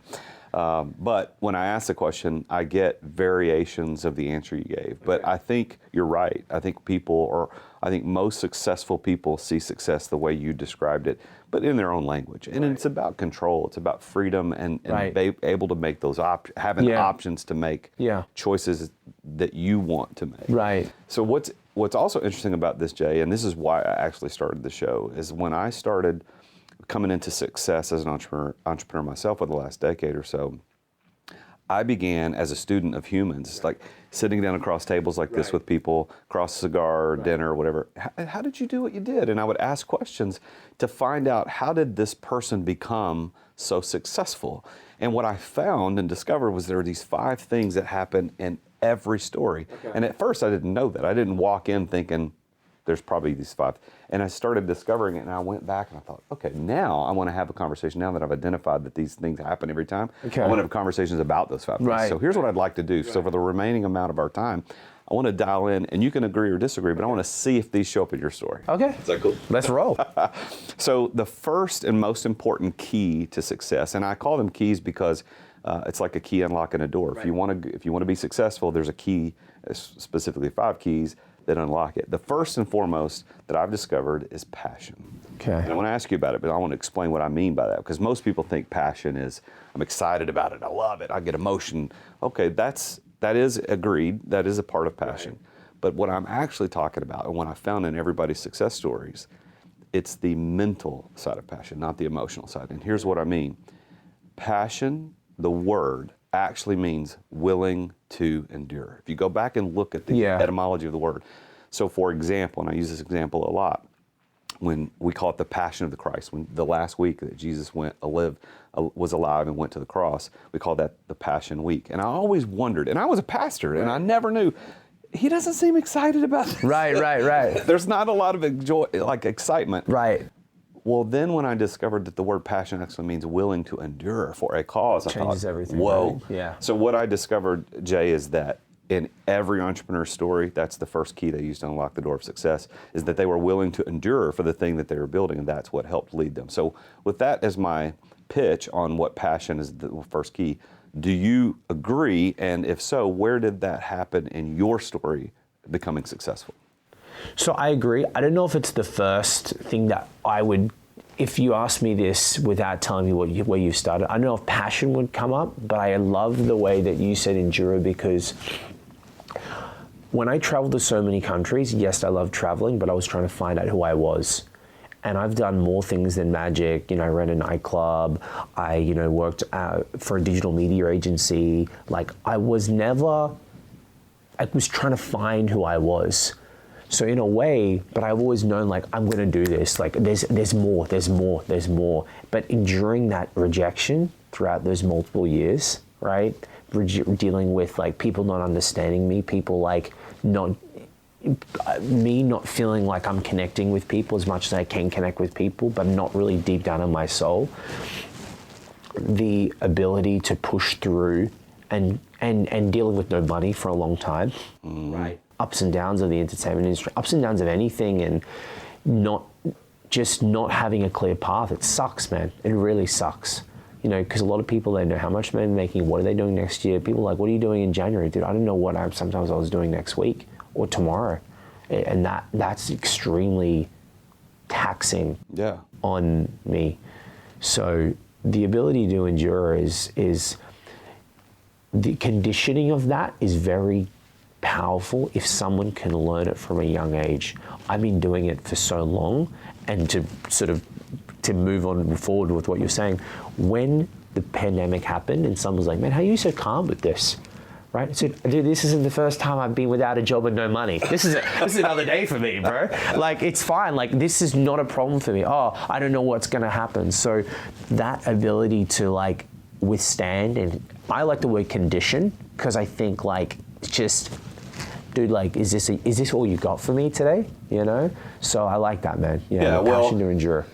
to. But when I ask the question, I get variations of the answer you gave. But I think you're right. I think most successful people see success the way you described it, but in their own language. And it's about control. It's about freedom and be able to make those having options to make choices that you want to make. Right. So what's also interesting about this, Jay, and this is why I actually started the show, is when I started coming into success as an entrepreneur myself for the last decade or so, I began as a student of humans, like sitting down across tables like this with people, across cigar, dinner, whatever. How did you do what you did? And I would ask questions to find out, how did this person become so successful? And what I found and discovered was there were these 5 things that happened in every story. And at first I didn't know that. I didn't walk in thinking there's probably these 5. And I started discovering it, and I went back and I thought, okay, now I want to have a conversation. Now that I've identified that these things happen every time, I want to have conversations about those 5 things. So here's what I'd like to do. So for the remaining amount of our time, I want to dial in, and you can agree or disagree, but I want to see if these show up in your story. Okay. Is that cool? Let's roll. So the first and most important key to success, and I call them keys because it's like a key unlocking a door. If you want to be successful, there's a key, specifically 5 keys that unlock it. The first and foremost that I've discovered is passion. Okay. And I want to ask you about it, but I want to explain what I mean by that, because most people think passion is, I'm excited about it, I love it, I get emotion. Okay, that is agreed, that is a part of passion. Right. But what I'm actually talking about, and what I found in everybody's success stories, it's the mental side of passion, not the emotional side. And here's what I mean. Passion, the word, actually means willing to endure. If you go back and look at the etymology of the word. So for example, and I use this example a lot, when we call it the Passion of the Christ, when the last week that Jesus was alive and went to the cross, we call that the Passion Week. And I always wondered, and I was a pastor, and I never knew, he doesn't seem excited about this. Right. There's not a lot of excitement. Right. Well, then when I discovered that the word passion actually means willing to endure for a cause, changes I thought, everything. whoa. Right? Yeah. So what I discovered, Jay, is that in every entrepreneur's story, that's the first key they used to unlock the door of success, is that they were willing to endure for the thing that they were building, and that's what helped lead them. So with that as my pitch on what passion is the first key, do you agree? And if so, where did that happen in your story becoming successful? So I agree. I don't know if it's the first thing that I would, if you asked me this without telling me where you started, I don't know if passion would come up, but I love the way that you said endure, because when I traveled to so many countries, yes, I love traveling, but I was trying to find out who I was. And I've done more things than magic. I ran a nightclub. I, worked for a digital media agency. Like, I was trying to find who I was. So in a way, but I've always known, like, I'm going to do this. Like, there's more. But enduring that rejection throughout those multiple years, right? Dealing with, like, people not understanding me, people, like, not feeling like I'm connecting with people as much as I can connect with people, but not really deep down in my soul. The ability to push through and dealing with no money for a long time, right? Ups and downs of the entertainment industry, ups and downs of anything, and not having a clear path. It sucks, man. It really sucks. Because a lot of people, they know how much they're making, what are they doing next year? People are like, what are you doing in January? Dude, I don't know what sometimes I was doing next week or tomorrow. And that's extremely taxing on me. So the ability to endure is the conditioning of that is very powerful if someone can learn it from a young age. I've been doing it for so long, and to move on forward with what you're saying, when the pandemic happened and someone was like, man, how are you so calm with this? Right? I said, dude, this isn't the first time I've been without a job and no money. This is another day for me, bro. Like, it's fine. Like, this is not a problem for me. Oh, I don't know what's going to happen. So that ability to, like, withstand, and I like the word condition, because I think, like, just, dude, like, is this all you got for me today? So I like that, man. Passion to endure.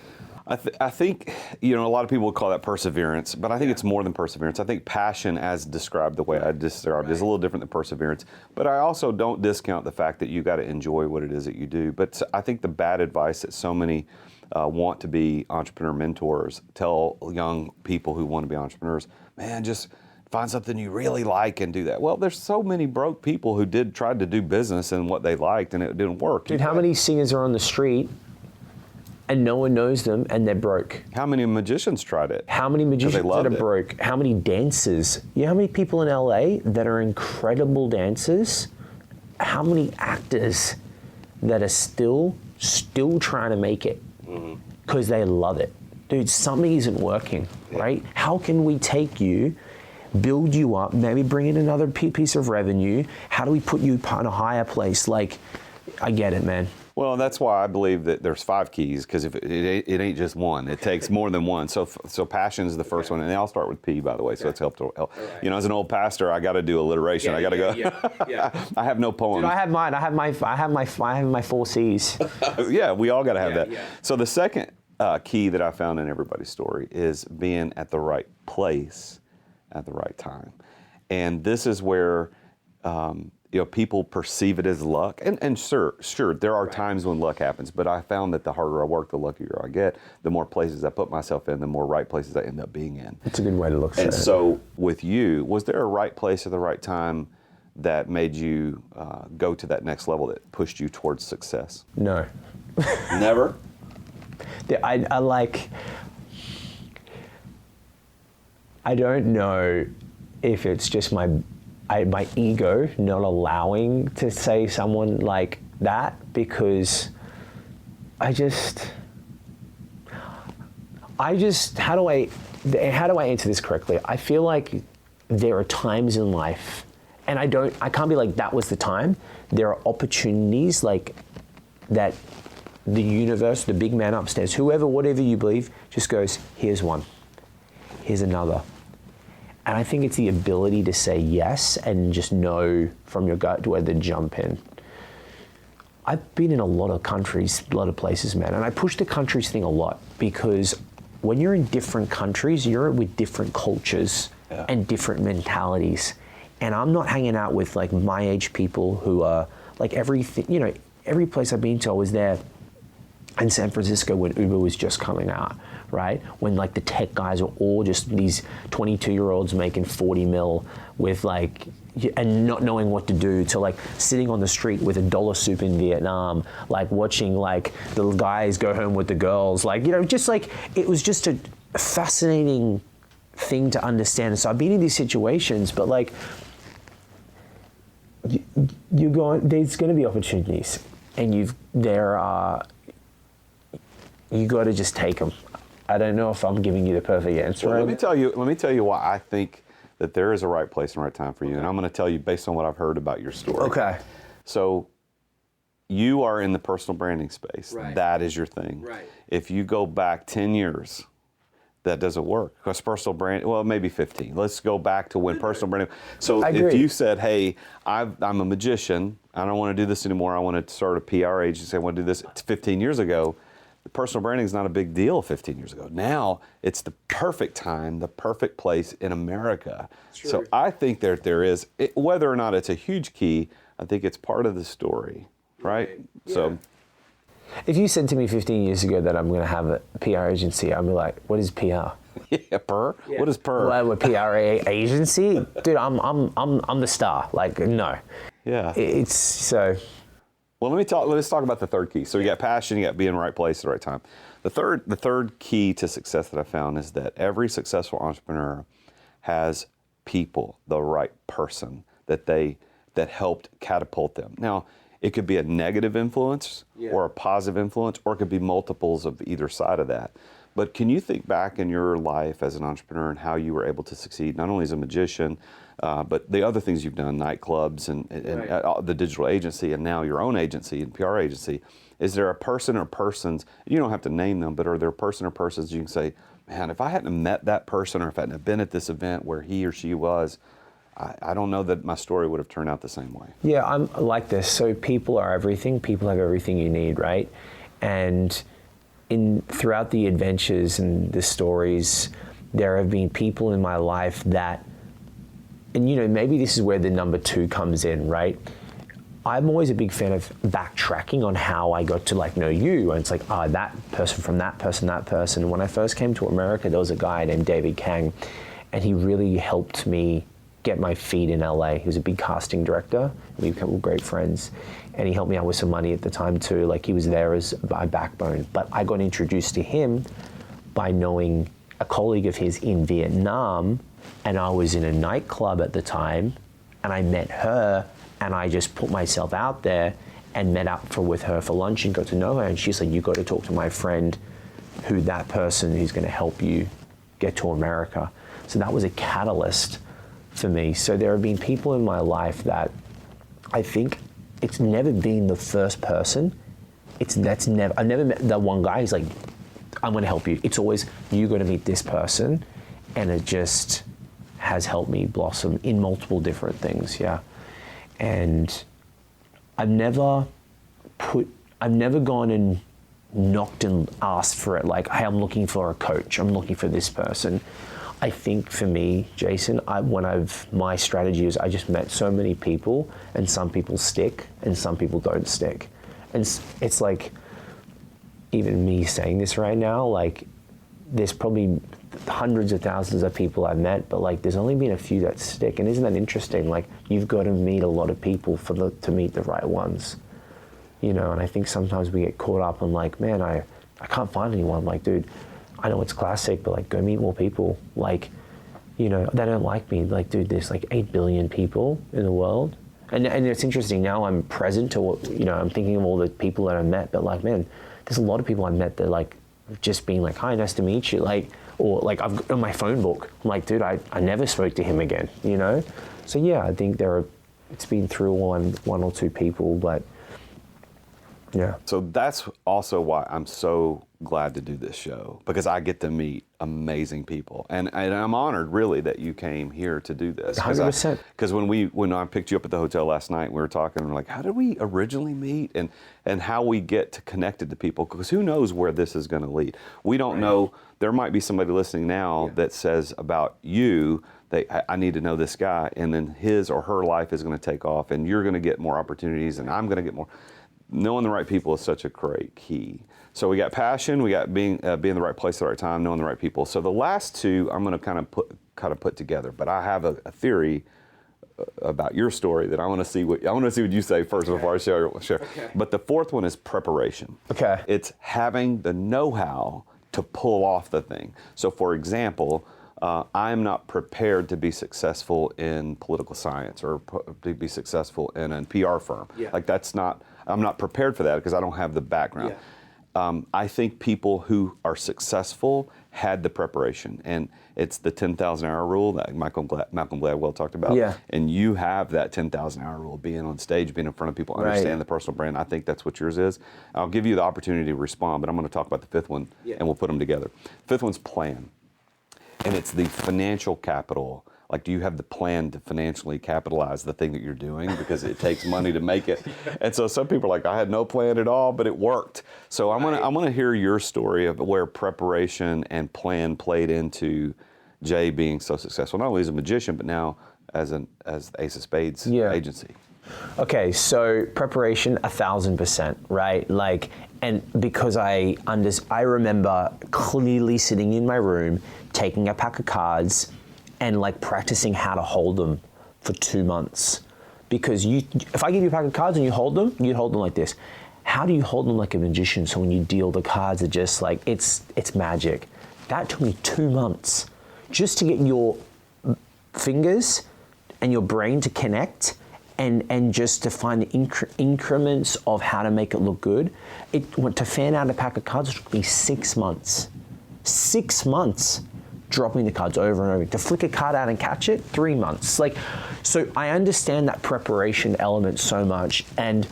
I think, a lot of people would call that perseverance, but I think it's more than perseverance. I think passion, as described the way I described, is a little different than perseverance. But I also don't discount the fact that you got to enjoy what it is that you do. But I think the bad advice that so many want to be entrepreneur mentors tell young people who want to be entrepreneurs, man, just find something you really like and do that. Well, there's so many broke people who tried to do business in what they liked and it didn't work. Dude, how many singers are on the street and no one knows them, and they're broke? How many magicians tried it? How many magicians that are broke? How many dancers? You know how many people in LA that are incredible dancers? How many actors that are still trying to make it because they love it? Dude, something isn't working, right? How can we take you, build you up, maybe bring in another piece of revenue? How do we put you in a higher place? Like, I get it, man. Well, that's why I believe that there's 5 keys, because if it ain't just one, it takes more than one. So passion is the first one, and they all start with P, by the way. So it's helpful. Right. As an old pastor, I got to do alliteration. I got to go. Yeah. I have no poems. Dude, I have mine. I have my 4 C's. Yeah, we all got to have that. Yeah. So the second key that I found in everybody's story is being at the right place at the right time, and this is where. People perceive it as luck, and sure, there are times when luck happens, but I found that the harder I work, the luckier I get. The more places I put myself in, the more right places I end up being in. That's a good way to look at it. And so with you, was there a right place at the right time that made you go to that next level, that pushed you towards success? No. Never? I don't know if it's just my ego not allowing to say someone like that, because how do I answer this correctly? I feel like there are times in life, and I can't be like, that was the time. There are opportunities like that the universe, the big man upstairs, whoever, whatever you believe, just goes, here's one, here's another. And I think it's the ability to say yes and just know from your gut whether to jump in. I've been in a lot of countries, a lot of places, man, and I push the countries thing a lot, because when you're in different countries, you're with different cultures and different mentalities. And I'm not hanging out with like my age people who are like everything, every place I've been to, I was there. in San Francisco when Uber was just coming out, right? When like the tech guys were all just these 22-year-olds making 40 mil with like, and not knowing what to do, to like sitting on the street with a dollar soup in Vietnam, like watching like the guys go home with the girls, like, you know, just like, it was just a fascinating thing to understand. So I've been in these situations, but like, there's going to be opportunities, and you got to just take them. I don't know if I'm giving you the perfect answer. Well, let me tell you why I think that there is a right place and right time for you, and I'm going to tell you based on what I've heard about your story. Okay. So you are in the personal branding space. Right. That is your thing. Right. If you go back 10 years, that doesn't work, because personal brand, well, maybe 15. Let's go back to when personal branding. So if you said, hey, I'm a magician, I don't want to do this anymore, I want to start a PR agency, I want to do this, 15 years ago, the personal branding is not a big deal 15 years ago. Now it's the perfect time, the perfect place in America. Sure. So I think that there is, whether or not it's a huge key, I think it's part of the story, right? Yeah. So. If you said to me 15 years ago that I'm going to have a PR agency, I'd be like, what is PR? Yeah, PR? Yeah. What is PR? Well, a PR agency? Dude, I'm the star. Like, no. Yeah. It's so. Well, let's talk about the third key. So you got passion, you got being in the right place at the right time. The third key to success that I found is that every successful entrepreneur has people, the right person that helped catapult them. Now, it could be a negative influence or a positive influence, or it could be multiples of either side of that. But can you think back in your life as an entrepreneur and how you were able to succeed, not only as a magician, but the other things you've done, nightclubs and the digital agency, and now your own agency and PR agency? Is there a person or persons, you don't have to name them, but are there a person or persons you can say, man, if I hadn't met that person, or if I hadn't been at this event where he or she was, I don't know that my story would have turned out the same way. Yeah, I'm like this. So people are everything. People have everything you need, right? And throughout the adventures and the stories, there have been people in my life that, and you know, maybe this is where the number 2 comes in, right? I'm always a big fan of backtracking on how I got to like know you. And it's like, that person from that person, that person. When I first came to America, there was a guy named David Kang, and he really helped me get my feet in LA. He was a big casting director. We became great friends, and he helped me out with some money at the time too. Like, he was there as my backbone. But I got introduced to him by knowing a colleague of his in Vietnam, and I was in a nightclub at the time, and I met her, and I just put myself out there and met up with her for lunch and got to know her. And she's like, you got to talk to my friend, who's going to help you get to America. So that was a catalyst for me. So there have been people in my life that I think it's never been the first person. I've never met that one guy who's like, I'm going to help you. It's always, you're going to meet this person. And it just has helped me blossom in multiple different things. Yeah. And I've never gone and knocked and asked for it. Like, hey, I'm looking for a coach. I'm looking for this person. I think for me, Jason, my strategy is I just met so many people, and some people stick and some people don't stick. And it's like, even me saying this right now, like, there's probably hundreds of thousands of people I've met, but like, there's only been a few that stick. And isn't that interesting? Like, you've got to meet a lot of people to meet the right ones, you know? And I think sometimes we get caught up on like, man, I can't find anyone. Like, dude, I know it's classic, but like, go meet more people. Like, you know, they don't like me. Like, dude, there's like 8 billion people in the world. And it's interesting, now I'm present to what, you know, I'm thinking of all the people that I met, but like, man, there's a lot of people I met that like, just being like, hi, nice to meet you. Like, or like, I've got on my phone book, I'm like, dude, I never spoke to him again, you know? So yeah, I think it's been through one or two people, but yeah. So that's also why I'm so glad to do this show, because I get to meet amazing people, and I'm honored really that you came here to do this. 100%. Because when I picked you up at the hotel last night, we were talking, and we're like, how did we originally meet, and how we get to connected to people, because who knows where this is going to lead. We don't know. There might be somebody listening now that says about you, I need to know this guy, and then his or her life is going to take off, and you're going to get more opportunities, and I'm going to get more. knowing the right people is such a great key. So we got passion, we got being in the right place at the right time, knowing the right people. So the last two I'm going to kind of put together, but I have a theory about your story that I want to see what you say first before I share. Okay. But the fourth one is preparation. Okay. It's having the know-how to pull off the thing. So for example, I'm not prepared to be successful in political science or to be successful in a PR firm. Yeah. Like I'm not prepared for that because I don't have the background. Yeah. I think people who are successful had the preparation, and it's the 10,000 hour rule that Malcolm Gladwell talked about. Yeah. And you have that 10,000 hour rule, being on stage, being in front of people, understand the personal brand. I think that's what yours is. I'll give you the opportunity to respond, but I'm going to talk about the fifth one, and we'll put them together. Fifth one's plan, and it's the financial capital. Like, do you have the plan to financially capitalize the thing that you're doing? Because it takes money to make it. And so some people are like, I had no plan at all, but it worked. So I'm gonna hear your story of where preparation and plan played into Jay being so successful, not only as a magician, but now as Ace of Spades agency. Okay, so preparation, 1,000%, right? Like, and because I remember clearly sitting in my room, taking a pack of cards, and like practicing how to hold them for 2 months. Because if I give you a pack of cards and you hold them, you'd hold them like this. How do you hold them like a magician? So when you deal the cards, are just like, it's magic. That took me 2 months just to get your fingers and your brain to connect and just to find the increments of how to make it look good. To fan out a pack of cards, it took me 6 months. 6 months. Dropping the cards over and over. To flick a card out and catch it, 3 months. Like, so I understand that preparation element so much. And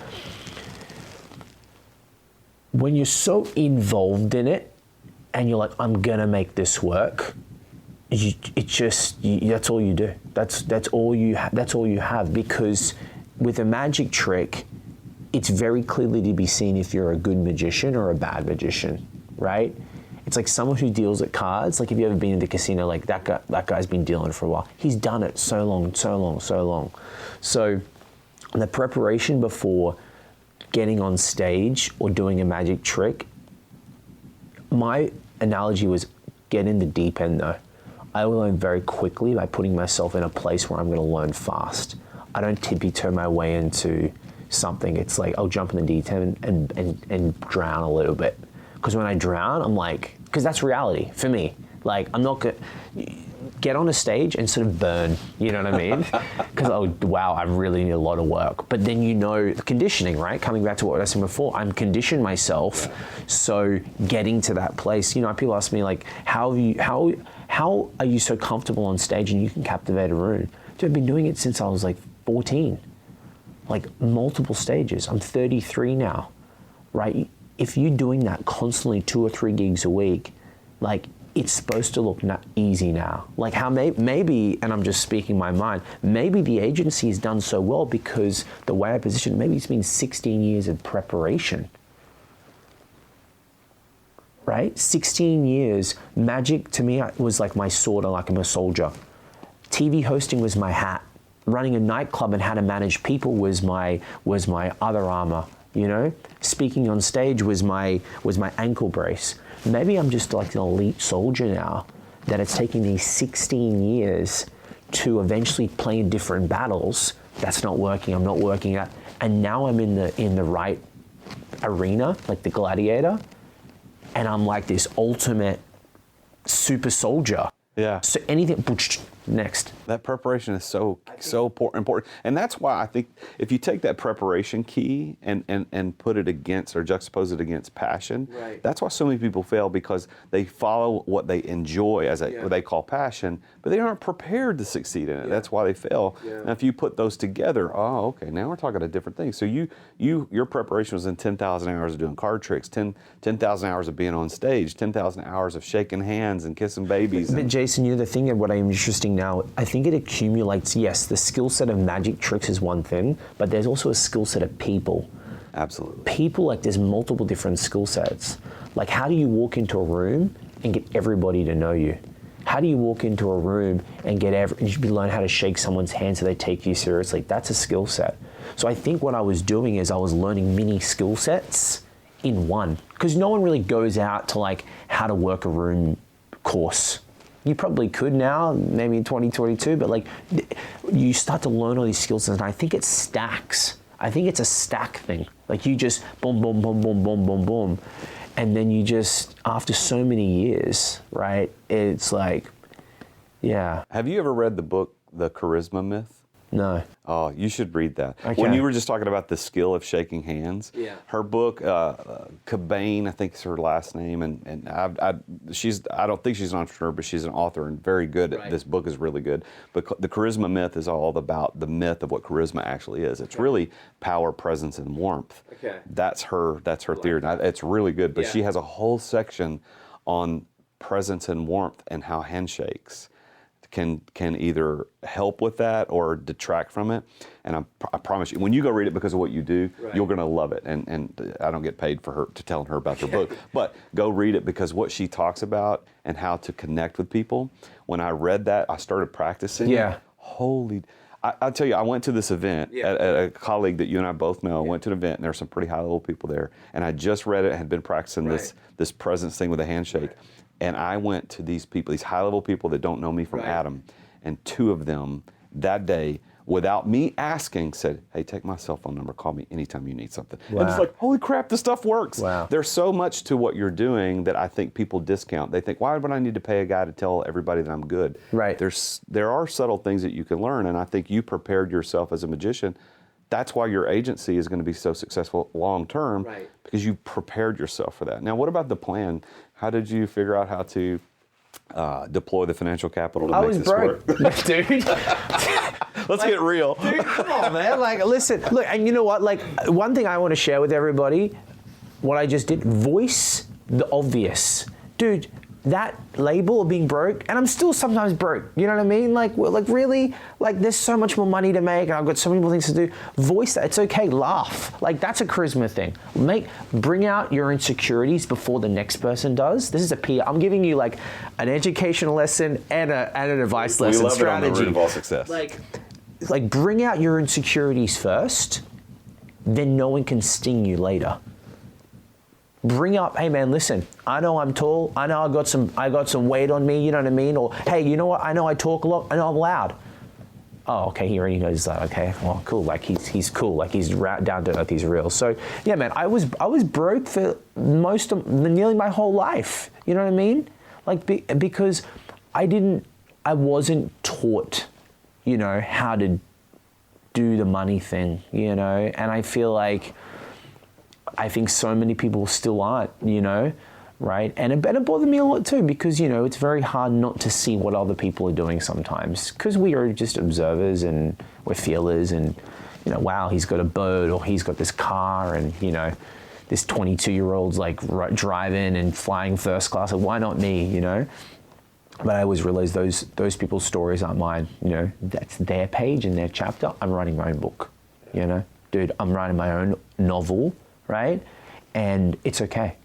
when you're so involved in it and you're like, I'm gonna make this work, that's all you do. That's all you have. Because with a magic trick, it's very clearly to be seen if you're a good magician or a bad magician, right? It's like someone who deals at cards. Like, if you ever been in the casino, like that guy's been dealing for a while. He's done it so long. So the preparation before getting on stage or doing a magic trick, my analogy was get in the deep end though. I will learn very quickly by putting myself in a place where I'm going to learn fast. I don't tippy-toe my way into something. It's like I'll jump in the deep end and drown a little bit. Because when I drown, I'm like, because that's reality for me. Like, I'm not going to get on a stage and sort of burn, you know what I mean? Because, oh, wow, I really need a lot of work. But then the conditioning, right? Coming back to what I said before, I'm conditioned myself. So getting to that place, people ask me, like, how are you so comfortable on stage and you can captivate a room? Dude, I've been doing it since I was like 14. Like, multiple stages. I'm 33 now, right? If you're doing that constantly 2 or 3 gigs a week, like, it's supposed to look not easy now. Like, how maybe, and I'm just speaking my mind, maybe the agency has done so well because the way I position, maybe it's been 16 years of preparation, right? 16 years. Magic to me was like my sword, like I'm a soldier. TV hosting was my hat. Running a nightclub and how to manage people was my other armor. Speaking on stage was my ankle brace. Maybe I'm just like an elite soldier now, that it's taking me 16 years to eventually play in different battles. That's not working. I'm not working out, and now I'm in the right arena, like the gladiator, and I'm like this ultimate super soldier. Yeah. So anything next. That preparation is so important. And that's why I think if you take that preparation key and put it against or juxtapose it against passion, right. That's why so many people fail, because they follow what they enjoy as what they call passion, but they aren't prepared to succeed in it. Yeah. That's why they fail. Yeah. And if you put those together, okay, now we're talking a different thing. So your preparation was in 10,000 hours of doing card tricks, 10,000 hours of being on stage, 10,000 hours of shaking hands and kissing babies. But Jason, the thing of what I'm interesting now, I think it accumulates. Yes, the skill set of magic tricks is one thing, but there's also a skill set of people. Absolutely. People, like, there's multiple different skill sets. Like, how do you walk into a room and get everybody to know you? How do you walk into a room and learn how to shake someone's hand so they take you seriously? That's a skill set. So I think what I was doing is I was learning mini skill sets in one, because no one really goes out to like how to work a room course. You probably could now, maybe in 2022, but like you start to learn all these skills, and I think it stacks. I think it's a stack thing. Like you just boom, boom, boom, boom, boom, boom, boom. And then you just, after so many years, right, it's like, yeah. Have you ever read the book, The Charisma Myth? No. Oh, you should read that. Okay. When you were just talking about the skill of shaking hands, her book, Cobain, I think is her last name, and I don't think she's an entrepreneur, but she's an author and very good. Right. This book is really good. But the Charisma Myth is all about the myth of what charisma actually is. It's really power, presence, and warmth. Okay. That's her theory. And it's really good. But she has a whole section on presence and warmth and how handshakes can either help with that or detract from it. And I promise you, when you go read it because of what you do, you're going to love it. And I don't get paid for her to telling her about her book, but go read it because what she talks about and how to connect with people. When I read that, I started practicing. Yeah. Holy, I'll tell you, I went to this event at a colleague that you and I both know. Went to an event and there were some pretty high level people there. And I just read it and had been practicing this presence thing with a handshake. And I went to these people, these high-level people that don't know me from Adam, and two of them that day, without me asking, said, hey, take my cell phone number, call me anytime you need something. Wow. And it's like, holy crap, this stuff works. Wow. There's so much to what you're doing that I think people discount. They think, why would I need to pay a guy to tell everybody that I'm good? Right. There are subtle things that you can learn, and I think you prepared yourself as a magician. That's why your agency is going to be so successful long term, because you prepared yourself for that. Now, what about the plan? How did you figure out how to deploy the financial capital to make this work? Dude. Let's get real. Dude, come on, man. Like, listen, look, and you know what? Like, one thing I want to share with everybody, what I just did, voice the obvious. Dude, that label of being broke, and I'm still sometimes broke, you know what I mean? Like really, like there's so much more money to make, and I've got so many more things to do. Voice that, it's okay, laugh. Like that's a charisma thing. Bring out your insecurities before the next person does. This is a PR. I'm giving you like an educational lesson and an advice lesson. We love strategy. it on the root of all success. Like bring out your insecurities first, then no one can sting you later. Bring up, hey man, listen, I know I'm tall, I know I got some weight on me, you know what I mean? Or hey, you know what, I know I talk a lot, I know I'm loud. Oh, okay, he already knows that, okay, well, cool, like he's cool, like he's down to earth, he's real. So yeah, man, I was broke for nearly my whole life, you know what I mean? Like because I wasn't taught, you know, how to do the money thing, you know? And I feel like, I think so many people still aren't, you know, right? And it bothered me a lot too, because, you know, it's very hard not to see what other people are doing sometimes, because we are just observers and we're feelers and, you know, wow, he's got a boat or he's got this car and, you know, this 22-year-old's like driving and flying first class. Like, why not me, you know? But I always realize those people's stories aren't mine, you know? That's their page and their chapter. I'm writing my own book, you know? Dude, I'm writing my own novel, right? And it's okay.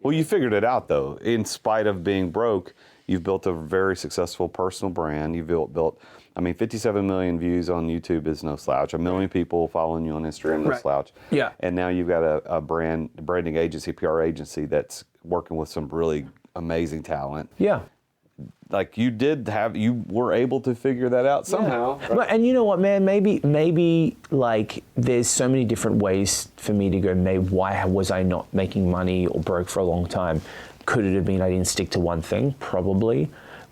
Well, you figured it out though. In spite of being broke, you've built a very successful personal brand. You've built, I mean, 57 million views on YouTube is no slouch. 1 million people following you on Instagram, no slouch. Yeah. And now you've got a branding agency, PR agency that's working with some really amazing talent. Yeah. Like you were able to figure that out somehow. Yeah. Right? And you know what, man, maybe like there's so many different ways for me to go, maybe why was I not making money or broke for a long time? Could it have been I didn't stick to one thing? Probably.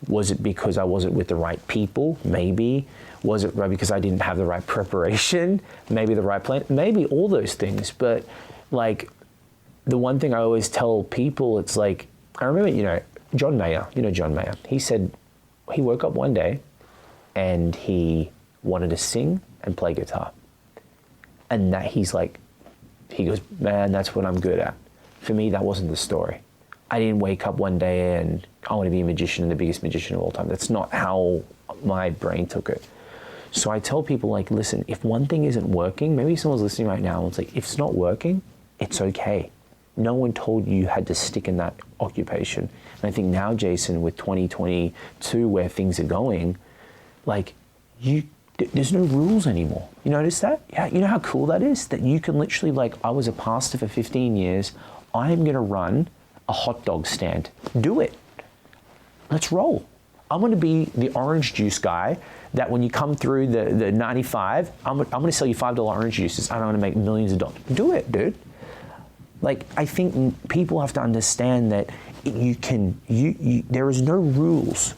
Was it because I wasn't with the right people? Maybe. Was it because I didn't have the right preparation? Maybe the right plan? Maybe all those things. But like the one thing I always tell people, it's like, I remember, you know John Mayer, he said he woke up one day and he wanted to sing and play guitar. And that he goes, man, that's what I'm good at. For me, that wasn't the story. I didn't wake up one day and I want to be a magician and the biggest magician of all time. That's not how my brain took it. So I tell people, like, listen, if one thing isn't working, maybe someone's listening right now and it's like, if it's not working, it's okay. No one told you had to stick in that occupation. And I think now, Jason, with 2022, where things are going, like, you There's no rules anymore. You notice that? Yeah, you know how cool that is? That you can literally, like, I was a pastor for 15 years. I am gonna run a hot dog stand. Do it. Let's roll. I'm gonna be the orange juice guy that when you come through the 95, I'm gonna sell you $5 orange juices and I'm gonna make millions of dollars. Do it, dude. Like, I think people have to understand that there is no rules.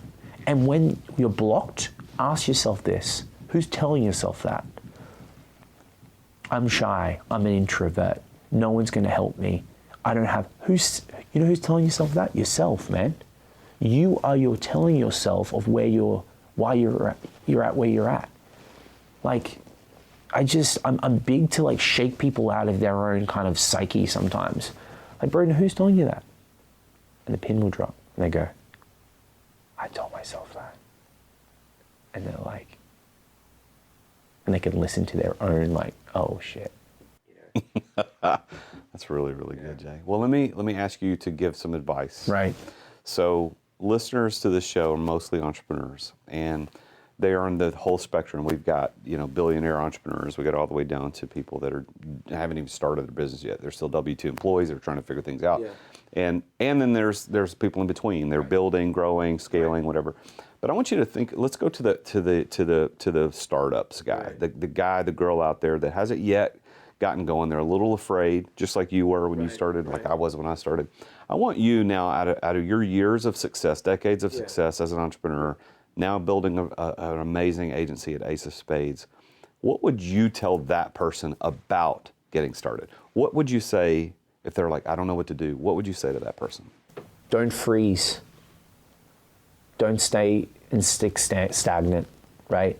And when you're blocked, ask yourself this. Who's telling yourself that? I'm shy, I'm an introvert, no one's gonna help me. I don't have, who's telling yourself that? Yourself, man. You're telling yourself of why you're at where you're at. Like, I'm big to like shake people out of their own kind of psyche sometimes. Like, Braden, who's telling you that? And the pin will drop and they go, I told myself that. And they're like, and they can listen to their own like, oh shit. That's really, really good, Jay. Well, let me ask you to give some advice. Right. So listeners to this show are mostly entrepreneurs, and they are on the whole spectrum. We've got, billionaire entrepreneurs. We got all the way down to people that haven't even started their business yet. They're still W-2 employees. They're trying to figure things out. Yeah. And then there's people in between. They're building, growing, scaling, whatever. But I want you to think. Let's go to the startups guy, the girl out there that hasn't yet gotten going. They're a little afraid, just like you were when you started, like I was when I started. I want you now, out of your years of success, decades of success as an entrepreneur, now building an amazing agency at Ace of Spades. What would you tell that person about getting started? What would you say if they're like, I don't know what to do? What would you say to that person? Don't freeze. Don't stay and stick stagnant, right?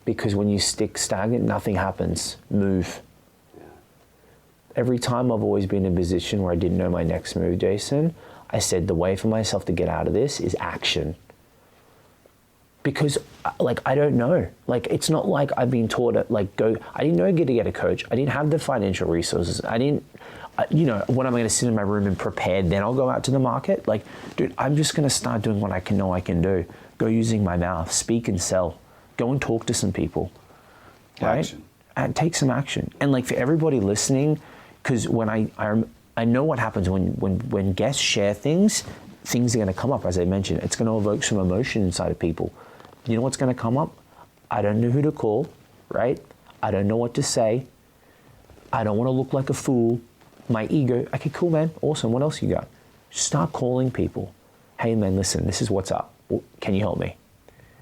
Because when you stick stagnant, nothing happens. Move. Every time I've always been in a position where I didn't know my next move, Jason, I said the way for myself to get out of this is action. Because, like, I don't know. Like, it's not like I've been taught I didn't know to get a coach. I didn't have the financial resources. I didn't, when am I going to sit in my room and prepare? Then I'll go out to the market. Like, dude, I'm just going to start doing what I can do. Go using my mouth, speak and sell. Go and talk to some people. Right? Action. And take some action. And like for everybody listening, because when I know what happens when guests share things are going to come up, as I mentioned. It's going to evoke some emotion inside of people. You know what's going to come up? I don't know who to call, right? I don't know what to say. I don't want to look like a fool. My ego. Okay, cool, man. Awesome. What else you got? Start calling people. Hey, man, listen, this is what's up. Can you help me?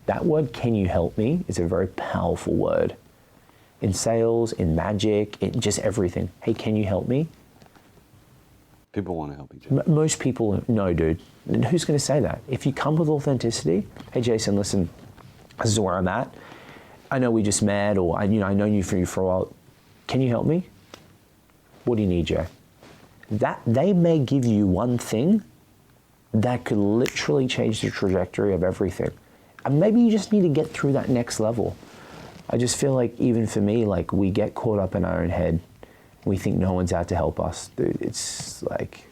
That word, can you help me, is a very powerful word. In sales, in magic, in just everything. Hey, can you help me? People want to help each other. Most people, no, dude. And who's going to say that? If you come with authenticity, hey, Jason, listen, this is where I'm at. I know we just met, or I know you for a while. Can you help me? What do you need, Jay? That they may give you one thing that could literally change the trajectory of everything. And maybe you just need to get through that next level. I just feel like even for me, like we get caught up in our own head. We think no one's out to help us. Dude, it's like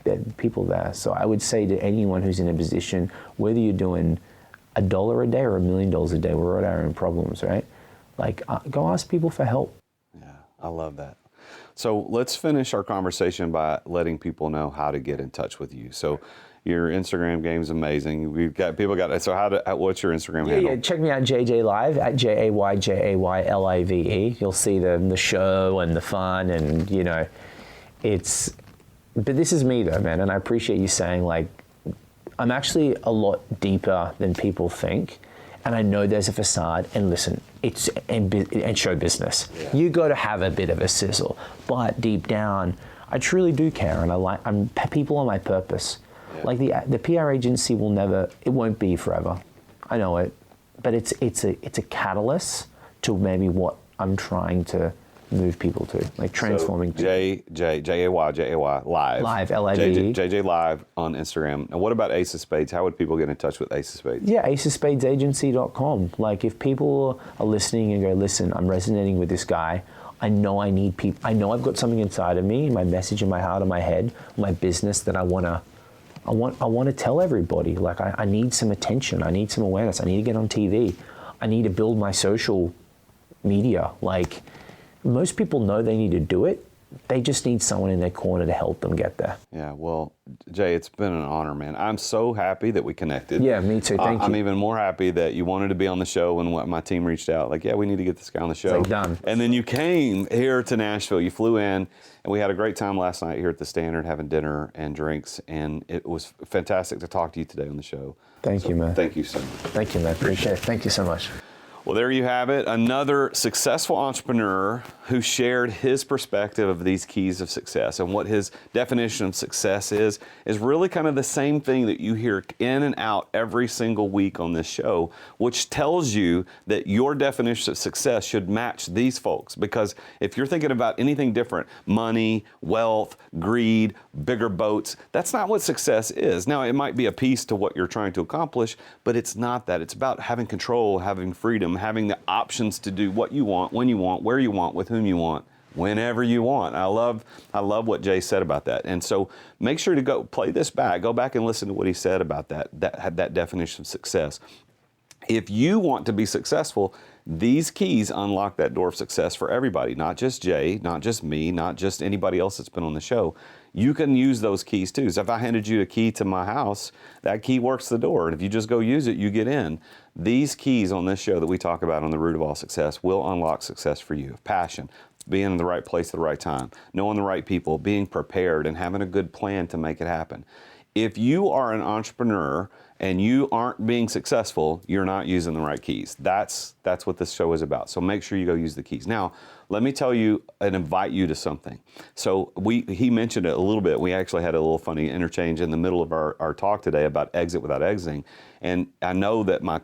there are people there. So I would say to anyone who's in a position, whether you're doing $1 a day or $1 million a day, we're at our own problems, right? Like go ask people for help. Yeah, I love that. So let's finish our conversation by letting people know how to get in touch with you. So your Instagram game is amazing. We've got people so what's your Instagram handle? Yeah, check me out JJ Live at JAYJAYLIVE. You'll see the show and the fun and but this is me though, man, and I appreciate you saying like I'm actually a lot deeper than people think. And I know there's a facade, and listen, it's and show business. Yeah. You got to have a bit of a sizzle, but deep down, I truly do care, and people are my purpose. Yeah. Like the PR agency it won't be forever. I know it, but it's a catalyst to maybe what I'm trying to move people to, like transforming people. Jay Live. Live, L-I-V-E. JJ Live on Instagram. And what about Ace of Spades? How would people get in touch with Ace of Spades? Yeah, aceofspadesagency.com. Like if people are listening and go, listen, I'm resonating with this guy. I know I need people. I know I've got something inside of me, my message in my heart, in my head, my business that I want to tell everybody. Like I need some attention. I need some awareness. I need to get on TV. I need to build my social media. Like, most people know they need to do it. They just need someone in their corner to help them get there. Yeah, well, Jay, it's been an honor, man. I'm so happy that we connected. Yeah, me too. Thank you. I'm even more happy that you wanted to be on the show when my team reached out. Like, yeah, we need to get this guy on the show. It's like done. And then you came here to Nashville. You flew in, and we had a great time last night here at the Standard, having dinner and drinks. And it was fantastic to talk to you today on the show. Thank you, man. Thank you so much. Thank you, man. Appreciate it. Thank you so much. Well, there you have it. Another successful entrepreneur who shared his perspective of these keys of success, and what his definition of success is really kind of the same thing that you hear in and out every single week on this show, which tells you that your definition of success should match these folks. Because if you're thinking about anything different, money, wealth, greed, bigger boats, that's not what success is. Now, it might be a piece to what you're trying to accomplish, but it's not that. It's about having control, having freedom, having the options to do what you want, when you want, where you want, with whom you want, whenever you want. I love what Jay said about that. And so make sure to go play this back. Go back and listen to what he said about that definition of success. If you want to be successful, these keys unlock that door of success for everybody, not just Jay, not just me, not just anybody else that's been on the show. You can use those keys too. So if I handed you a key to my house, that key works the door. And if you just go use it, you get in. These keys on this show that we talk about on The Root of All Success will unlock success for you. Passion, being in the right place at the right time, knowing the right people, being prepared, and having a good plan to make it happen. If you are an entrepreneur and you aren't being successful, you're not using the right keys. That's what this show is about. So make sure you go use the keys. Now, let me tell you and invite you to something. So he mentioned it a little bit. We actually had a little funny interchange in the middle of our talk today about exit without exiting. And I know that my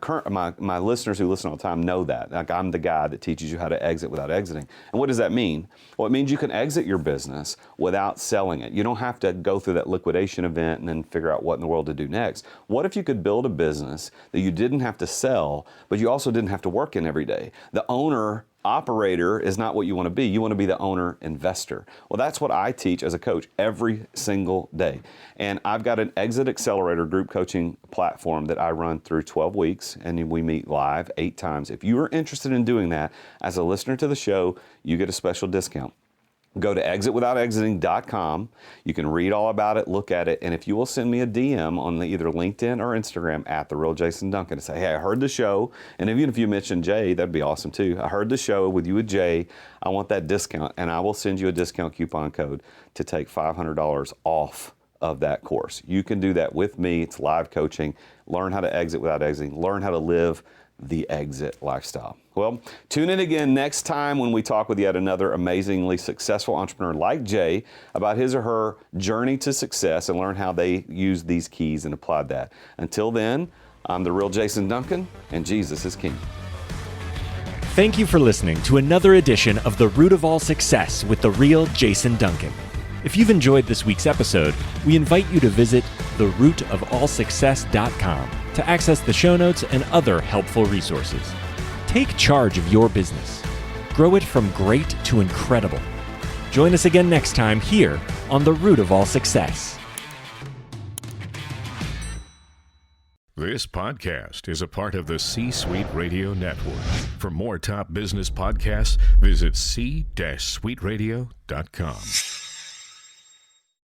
listeners who listen all the time know that. Like, I'm the guy that teaches you how to exit without exiting. And what does that mean? Well, it means you can exit your business without selling it. You don't have to go through that liquidation event and then figure out what in the world to do next. What if you could build a business that you didn't have to sell, but you also didn't have to work in every day? The operator is not what you want to be. You want to be the owner investor. Well, that's what I teach as a coach every single day. And I've got an Exit Accelerator group coaching platform that I run through 12 weeks, and we meet live 8 times. If you are interested in doing that, as a listener to the show, you get a special discount. Go to exitwithoutexiting.com. You can read all about it, look at it, and if you will send me a DM on either LinkedIn or Instagram at The Real Jason Duncan and say, hey, I heard the show, and even if you mention Jay, that'd be awesome too. I heard the show with you with Jay. I want that discount, and I will send you a discount coupon code to take $500 off of that course. You can do that with me. It's live coaching. Learn how to exit without exiting. Learn how to live the exit lifestyle. Well, tune in again next time when we talk with yet another amazingly successful entrepreneur like Jay about his or her journey to success, and learn how they use these keys and applied that. Until then, I'm the real Jason Duncan, and Jesus is King. Thank you for listening to another edition of The Root of All Success with the real Jason Duncan. If you've enjoyed this week's episode, we invite you to visit therootofallsuccess.com to access the show notes and other helpful resources. Take charge of your business. Grow it from great to incredible. Join us again next time here on The Root of All Success. This podcast is a part of the C-Suite Radio Network. For more top business podcasts, visit c-suiteradio.com.